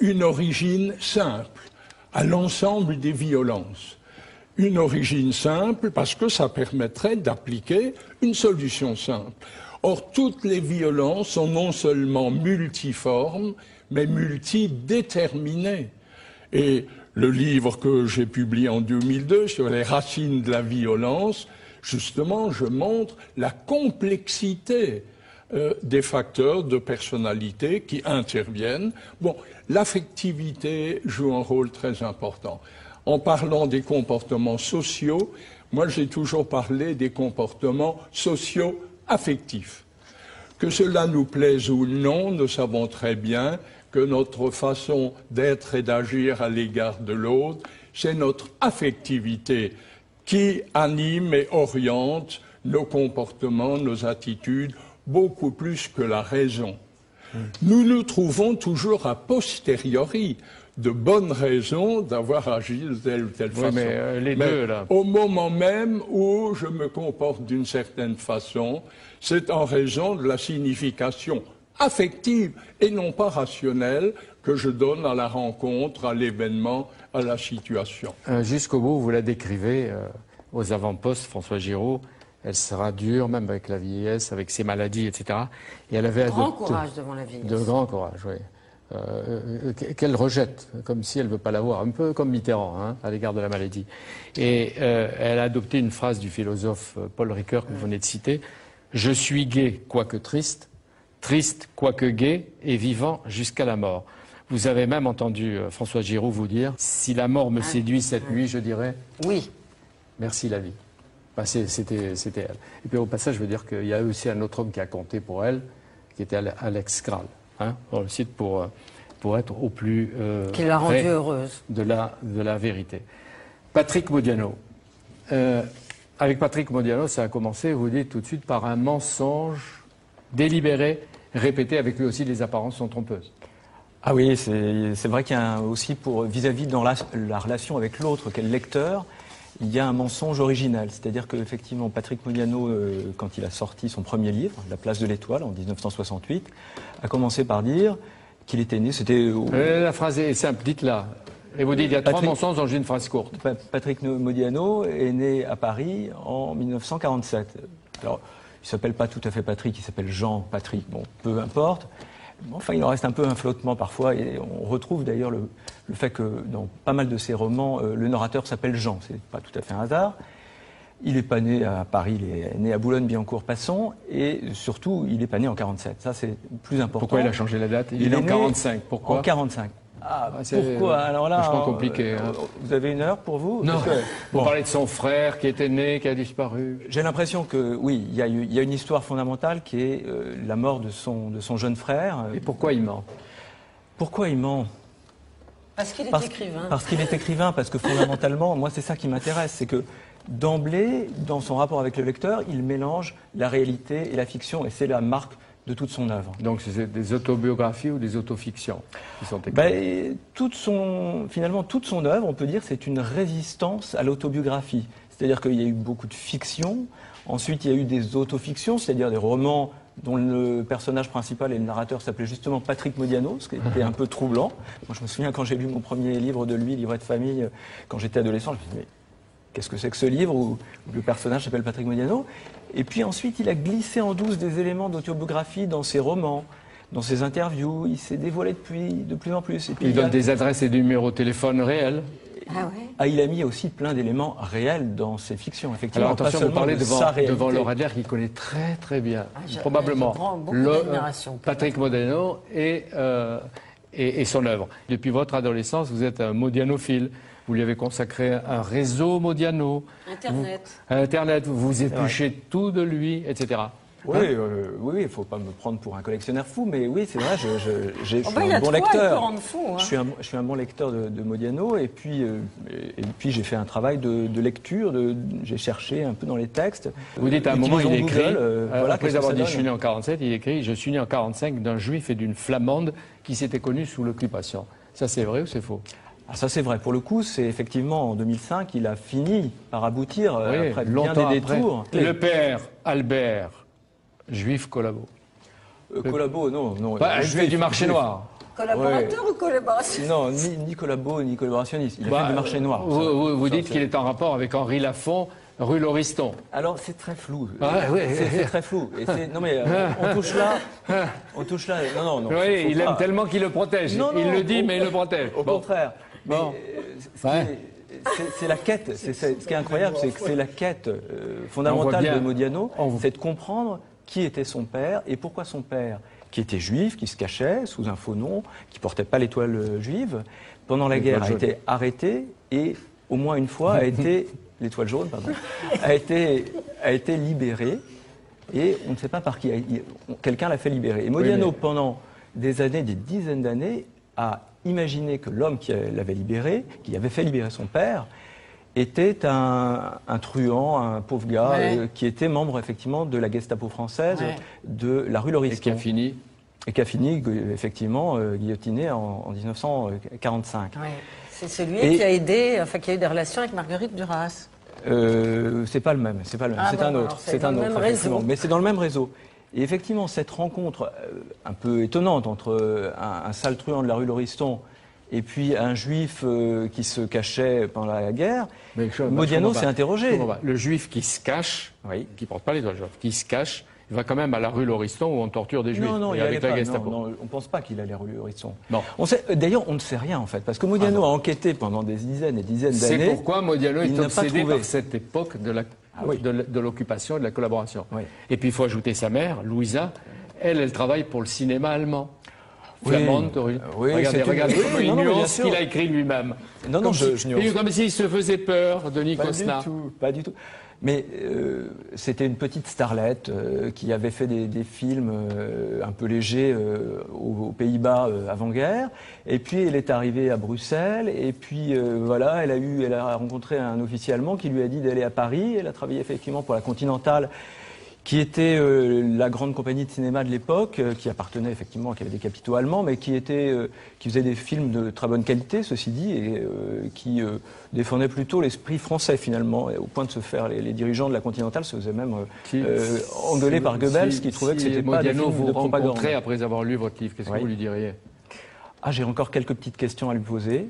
une origine simple à l'ensemble des violences. Une origine simple parce que ça permettrait d'appliquer une solution simple. Or, toutes les violences sont non seulement multiformes, mais multidéterminées. Et le livre que j'ai publié en 2002 sur les racines de la violence, justement, je montre la complexité des facteurs de personnalité qui interviennent. Bon, l'affectivité joue un rôle très important. En parlant des comportements sociaux, moi j'ai toujours parlé des comportements socio-affectifs. Que cela nous plaise ou non, nous savons très bien que notre façon d'être et d'agir à l'égard de l'autre, c'est notre affectivité qui anime et oriente nos comportements, nos attitudes, beaucoup plus que la raison. Nous nous trouvons toujours a posteriori de bonnes raisons d'avoir agi de telle ou telle façon. Mais les deux, là. Au moment même où je me comporte d'une certaine façon, c'est en raison de la signification affective et non pas rationnelle que je donne à la rencontre, à l'événement, à la situation. Jusqu'au bout, vous la décrivez aux avant-postes, François Giraud. Elle sera dure, même avec la vieillesse, avec ses maladies, etc. Et elle avait Grand courage devant la vieillesse. De grand courage, oui. Qu'elle rejette, comme si elle ne veut pas l'avoir, un peu comme Mitterrand, hein, à l'égard de la maladie. Et elle a adopté une phrase du philosophe Paul Ricoeur que vous venez de citer. « Je suis gai, quoique triste, triste, quoique gai, et vivant jusqu'à la mort. » Vous avez même entendu François Giraud vous dire « Si la mort me séduit cette nuit, je dirais oui. Merci la vie. » Ben, c'était elle. Et puis au passage, je veux dire qu'il y a aussi un autre homme qui a compté pour elle, qui était Alex Kral. Hein, on le cite pour être au plus qui l'a rendue près heureuse de la vérité. Patrick Modiano. Avec Patrick Modiano, ça a commencé, vous dites tout de suite, par un mensonge délibéré, répété, avec lui aussi les apparences sont trompeuses. Ah oui, c'est vrai qu'il y a aussi vis-à-vis dans la relation avec l'autre, qu'est le lecteur, il y a un mensonge original. C'est-à-dire qu'effectivement, Patrick Modiano, quand il a sorti son premier livre, La place de l'étoile, en 1968, a commencé par dire qu'il était né, La phrase est simple, dites-la. Et vous dites, il y a trois mensonges dans une phrase courte. Patrick Modiano est né à Paris en 1947. Alors, il ne s'appelle pas tout à fait Patrick, il s'appelle Jean-Patrick, bon, peu importe. Enfin, il en reste un peu un flottement parfois, et on retrouve d'ailleurs le fait que dans pas mal de ses romans, le narrateur s'appelle Jean, c'est pas tout à fait un hasard. Il n'est pas né à Paris, il est né à Boulogne-Billancourt-Passon, et surtout, il n'est pas né en 47. Ça, c'est plus important. Pourquoi il a changé la date? Il est né en 45. Pourquoi? En 45. Ah, c'est pourquoi? Alors là, vachement compliqué. Hein. Vous avez une heure pour vous? Non. Vous parlez de son frère qui était né, qui a disparu. J'ai l'impression que, oui, il y a une histoire fondamentale qui est la mort de son jeune frère. Et pourquoi il ment? Pourquoi il ment? Parce qu'il est écrivain. Parce qu'il est écrivain, parce que fondamentalement, moi c'est ça qui m'intéresse, c'est que d'emblée, dans son rapport avec le lecteur, il mélange la réalité et la fiction, et c'est la marque de toute son œuvre. Donc c'est des autobiographies ou des autofictions qui sont écrites? Finalement, toute son œuvre, on peut dire, c'est une résistance à l'autobiographie. C'est-à-dire qu'il y a eu beaucoup de fiction, ensuite il y a eu des autofictions, c'est-à-dire des romans dont le personnage principal et le narrateur s'appelait justement Patrick Modiano, ce qui était un peu troublant. Moi, je me souviens quand j'ai lu mon premier livre de lui, Livret de famille, quand j'étais adolescent, je me suis dit, mais qu'est-ce que c'est que ce livre où le personnage s'appelle Patrick Modiano? Et puis ensuite, il a glissé en douce des éléments d'autobiographie dans ses romans, dans ses interviews. Il s'est dévoilé de plus en plus. Et puis, Il donne des adresses et des numéros de téléphone réels. Ah ouais. Ah, il a mis aussi plein d'éléments réels dans ses fictions, effectivement. Alors attention, pas vous parlez seulement de sa réalité. devant Laura Adler qui connaît très très bien, je probablement, prends beaucoup d'admiration. Patrick Modiano et son œuvre. Depuis votre adolescence, vous êtes un modianophile. Vous lui avez consacré un réseau Modiano. Internet, vous épluchez tout de lui, etc. Oui, oui, il ne faut pas me prendre pour un collectionneur fou, mais oui, c'est vrai, je suis il y a un bon de quoi, il peut lecteur. rendre fou, hein. Je suis un bon lecteur de Modiano, et puis j'ai fait un travail de lecture, j'ai cherché un peu dans les textes. Vous dites à un moment, il écrit, voilà, après qu'est-ce avoir que dit ça je suis né en 47, il écrit « Je suis né en 45 d'un juif et d'une flamande qui s'étaient connus sous l'occupation ». Ça, c'est vrai ou c'est faux? Ah, ça c'est vrai. Pour le coup, c'est effectivement en 2005 qu'il a fini par aboutir après bien longtemps des après. détours. Le père, Albert, juif collabo. Collabo, non. Il fait du marché noir. Collaborateur ou collaboration? Non, ni collabo, ni collaborationniste. Il a fait du marché noir. Vous dites qu'il est en rapport avec Henri Lafont, rue Lauriston. Alors c'est très flou. Ouais. C'est très flou. Et non mais on touche là. Non. Oui, il aime tellement qu'il le protège. Non, il le dit, mais il le protège. Au contraire. Bon. C'est la quête. Ce qui est incroyable, c'est que c'est la quête fondamentale de Modiano, c'est de comprendre qui était son père et pourquoi son père, qui était juif, qui se cachait sous un faux nom, qui portait pas l'étoile juive, pendant la guerre a été arrêté et au moins une fois a été l'étoile jaune, pardon, a été libéré et on ne sait pas par qui. Quelqu'un l'a fait libérer. Et Modiano, pendant des années, des dizaines d'années, a imaginé que l'homme qui l'avait libéré, qui avait fait libérer son père, était un truand, un pauvre gars, qui était membre effectivement de la Gestapo française, de la rue Lauriston. Et qui a fini effectivement guillotiné en 1945. Ouais. C'est celui qui a aidé, qui a eu des relations avec Marguerite Duras. C'est pas le même, c'est un autre, réseau. Mais c'est dans le même réseau. Et effectivement, cette rencontre un peu étonnante entre un sale truand de la rue Lauriston et puis un juif qui se cachait pendant la guerre, Modiano s'est interrogé. Le juif qui se cache, qui porte pas l'étoile jaune, qui se cache, il va quand même à la rue Lauriston où on torture des juifs. Non, et avec la Gestapo. Non, on ne pense pas qu'il allait à la rue Lauriston. Non. D'ailleurs, on ne sait rien en fait, parce que Modiano a enquêté pendant des dizaines et dizaines d'années. C'est pourquoi Modiano est obsédé par cette époque de l'occupation et de la collaboration. Oui. Et puis il faut ajouter sa mère, Louisa. Elle travaille pour le cinéma allemand. Flamande, regardez comme il nuance ce qu'il a écrit lui-même. Non, je nuance. Comme s'il se faisait peur, Denis Cosna. Pas du tout. Mais c'était une petite starlette qui avait fait des films un peu légers aux Pays-Bas avant-guerre. Et puis elle est arrivée à Bruxelles. Et puis voilà, elle a rencontré un officier allemand qui lui a dit d'aller à Paris. Elle a travaillé effectivement pour la Continentale, qui était la grande compagnie de cinéma de l'époque, qui appartenait effectivement, qui avait des capitaux allemands, mais qui faisait des films de très bonne qualité, ceci dit, et qui défendait plutôt l'esprit français finalement, et au point de se faire, les dirigeants de la Continentale se faisaient même engueuler par Goebbels, qui trouvait que c'était pas des films de propagande. Après avoir lu votre livre, qu'est-ce que vous lui diriez? Ah, j'ai encore quelques petites questions à lui poser.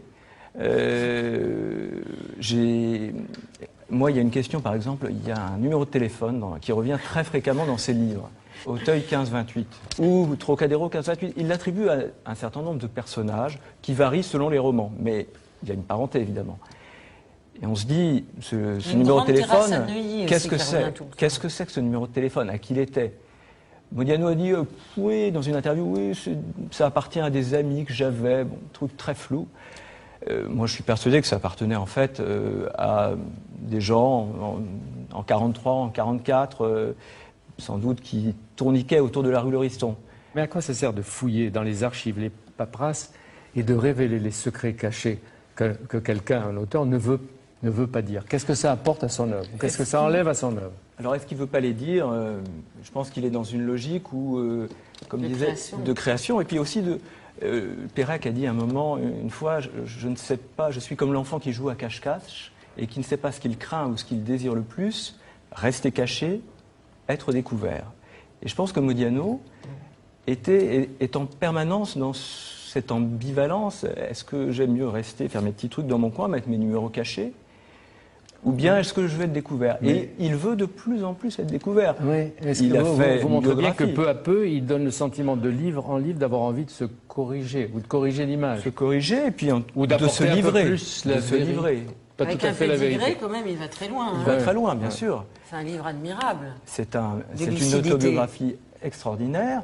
Moi, il y a une question, par exemple, il y a un numéro de téléphone qui revient très fréquemment dans ses livres. Auteuil 1528 ou Trocadéro 1528. Il l'attribue à un certain nombre de personnages qui varient selon les romans. Mais il y a une parenté, évidemment. Et on se dit, ce numéro de téléphone, qu'est-ce que c'est? Qu'est-ce que c'est que ce numéro de téléphone? À qui il était? Modiano a dit, oui, dans une interview, oui, ça appartient à des amis que j'avais, bon, truc très flou. Moi, je suis persuadé que ça appartenait en fait à des gens en 43, en 44, sans doute qui tourniquaient autour de la rue Lauriston. Mais à quoi ça sert de fouiller dans les archives, les paperasses, et de révéler les secrets cachés que quelqu'un, un auteur, ne veut pas dire? Qu'est-ce que ça apporte à son œuvre? Qu'est-ce que ça enlève à son œuvre? Alors, est-ce qu'il ne veut pas les dire? Je pense qu'il est dans une logique où, comme il disait, de création, et puis aussi de... Pérec a dit à un moment, une fois, je ne sais pas, je suis comme l'enfant qui joue à cache-cache et qui ne sait pas ce qu'il craint ou ce qu'il désire le plus, rester caché, être découvert. Et je pense que Modiano est en permanence dans cette ambivalence. Est-ce que j'aime mieux rester, faire mes petits trucs dans mon coin, mettre mes numéros cachés, ou bien est-ce que je vais être découvert? Et il veut de plus en plus être découvert. Oui. Vous montrez bien que peu à peu, il donne le sentiment de livre en livre d'avoir envie de se corriger ou de corriger l'image. Se corriger et puis Ou de se livrer. De se livrer. Pas Avec tout à un fait la pédigré, vérité. quand même, il va très loin. Il hein. va très loin, bien sûr. C'est un livre admirable. C'est De une lucidité. autobiographie extraordinaire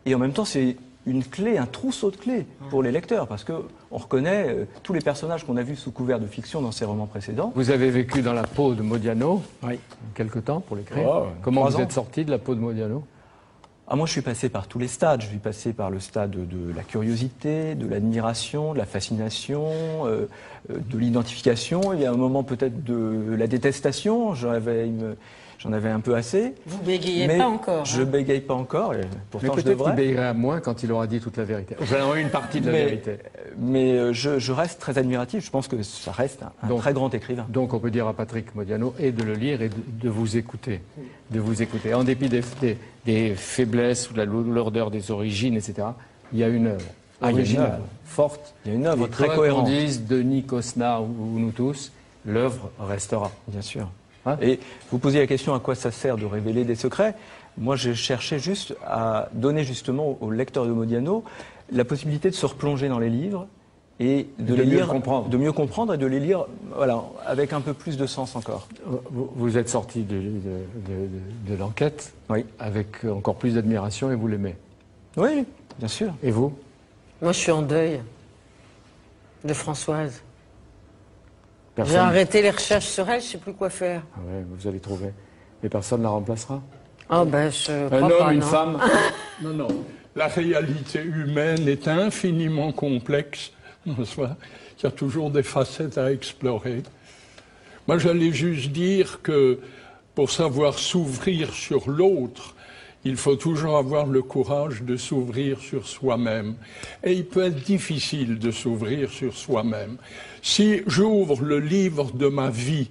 et en même temps c'est une clé, un trousseau de clés pour les lecteurs parce que on reconnaît tous les personnages qu'on a vus sous couvert de fiction dans ses romans précédents. Vous avez vécu dans la peau de Modiano, Oui. quelque temps pour l'écrire. Oh, Comment 3 vous ans. êtes sorti de la peau de Modiano? Moi je suis passé par tous les stades. Je suis passé par le stade de la curiosité, de l'admiration, de la fascination, de l'identification. Il y a un moment peut-être de la détestation. J'en avais un peu assez. Vous bégayez Mais pas encore. Je hein. bégaye pas encore. Et Mais pourtant je peut-être qu'il devrais. bégayerait à moins quand il aura dit toute la vérité. Enfin, une partie de la vérité. Mais je reste très admiratif. Je pense que ça reste un Donc- très grand écrivain. Donc on peut dire à Patrick Modiano et de le lire et de vous écouter. De vous écouter. En dépit des faiblesses ou de la lourdeur des origines, etc., il y a une œuvre Ah, il y a une originale, œuvre. forte. Il y a une œuvre Et très quoi cohérente. qu'on dise Denis Cosna ou nous tous, l'œuvre restera. Bien sûr. Hein Et vous posiez la question à quoi ça sert de révéler des secrets. Moi, je cherchais juste à donner justement aux lecteurs de Modiano la possibilité de se replonger dans les livres et de les mieux lire, comprendre. de mieux comprendre et de les lire, voilà, avec un peu plus de sens encore. Vous êtes sorti de l'enquête Oui. avec encore plus d'admiration et vous l'aimez. Oui, bien sûr. Et vous? Moi, je suis en deuil de Françoise. J'ai Personne. arrêté les recherches sur elle, je sais plus quoi faire. Ah ouais, vous allez trouver. Mais personne ne la remplacera. Oh ben, je crois Un homme, pas, une non. femme. Non, non. La réalité humaine est infiniment complexe, n'est-ce pas? Il y a toujours des facettes à explorer. Moi, j'allais juste dire que pour savoir s'ouvrir sur l'autre, il faut toujours avoir le courage de s'ouvrir sur soi-même. Et il peut être difficile de s'ouvrir sur soi-même. Si j'ouvre le livre de ma vie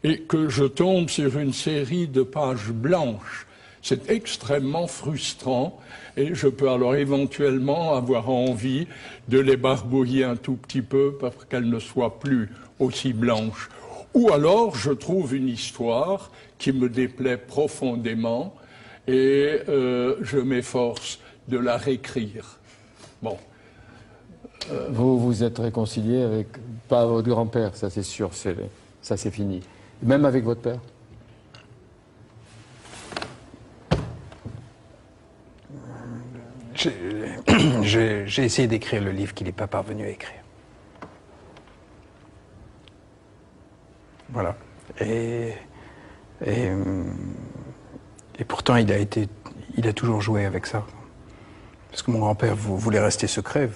et que je tombe sur une série de pages blanches, c'est extrêmement frustrant et je peux alors éventuellement avoir envie de les barbouiller un tout petit peu pour qu'elles ne soient plus aussi blanches. Ou alors je trouve une histoire qui me déplaît profondément et je m'efforce de la réécrire. Bon. Vous vous êtes réconcilié avec, pas votre grand-père, ça c'est sûr, ça c'est fini. Même avec votre père? J'ai essayé d'écrire le livre qu'il n'est pas parvenu à écrire. Voilà. Et pourtant, il a toujours joué avec ça. Parce que mon grand-père voulait rester secret.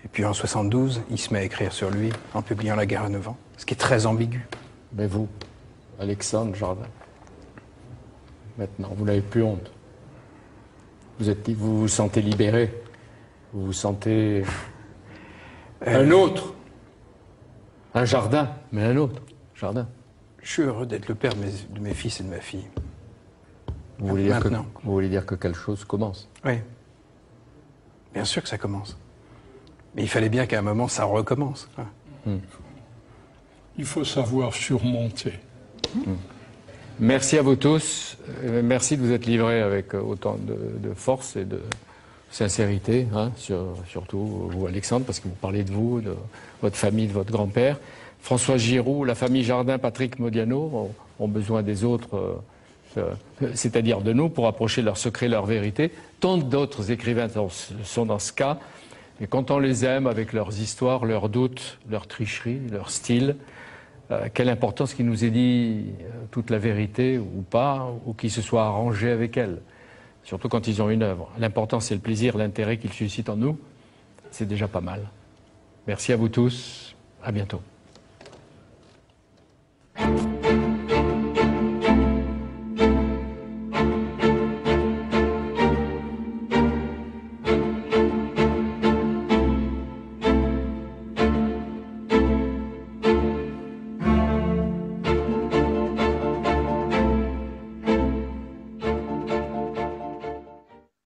Et puis en 72, il se met à écrire sur lui en publiant La guerre à 9 ans, ce qui est très ambigu. Mais vous, Alexandre Jardin, maintenant, vous n'avez plus honte. Vous vous sentez libéré. Vous vous sentez un autre. Un jardin, mais un autre. Jardin. Je suis heureux d'être le père de mes fils et de ma fille. Vous voulez dire que quelque chose commence. Oui. Bien sûr que ça commence. Mais il fallait bien qu'à un moment, ça recommence. Il faut savoir surmonter. Merci à vous tous. Merci de vous être livrés avec autant de force et de sincérité, hein, surtout vous, Alexandre, parce que vous parlez de vous, de votre famille, de votre grand-père. François Giroud, la famille Jardin, Patrick Modiano ont besoin des autres, c'est-à-dire de nous, pour approcher leurs secrets, leur vérité. Tant d'autres écrivains sont dans ce cas. Et quand on les aime avec leurs histoires, leurs doutes, leurs tricheries, leur style, quelle importance qu'il nous ait dit toute la vérité ou pas, ou qu'il se soit arrangé avec elle. Surtout quand ils ont une œuvre. L'important, c'est le plaisir, l'intérêt qu'ils suscitent en nous. C'est déjà pas mal. Merci à vous tous. À bientôt.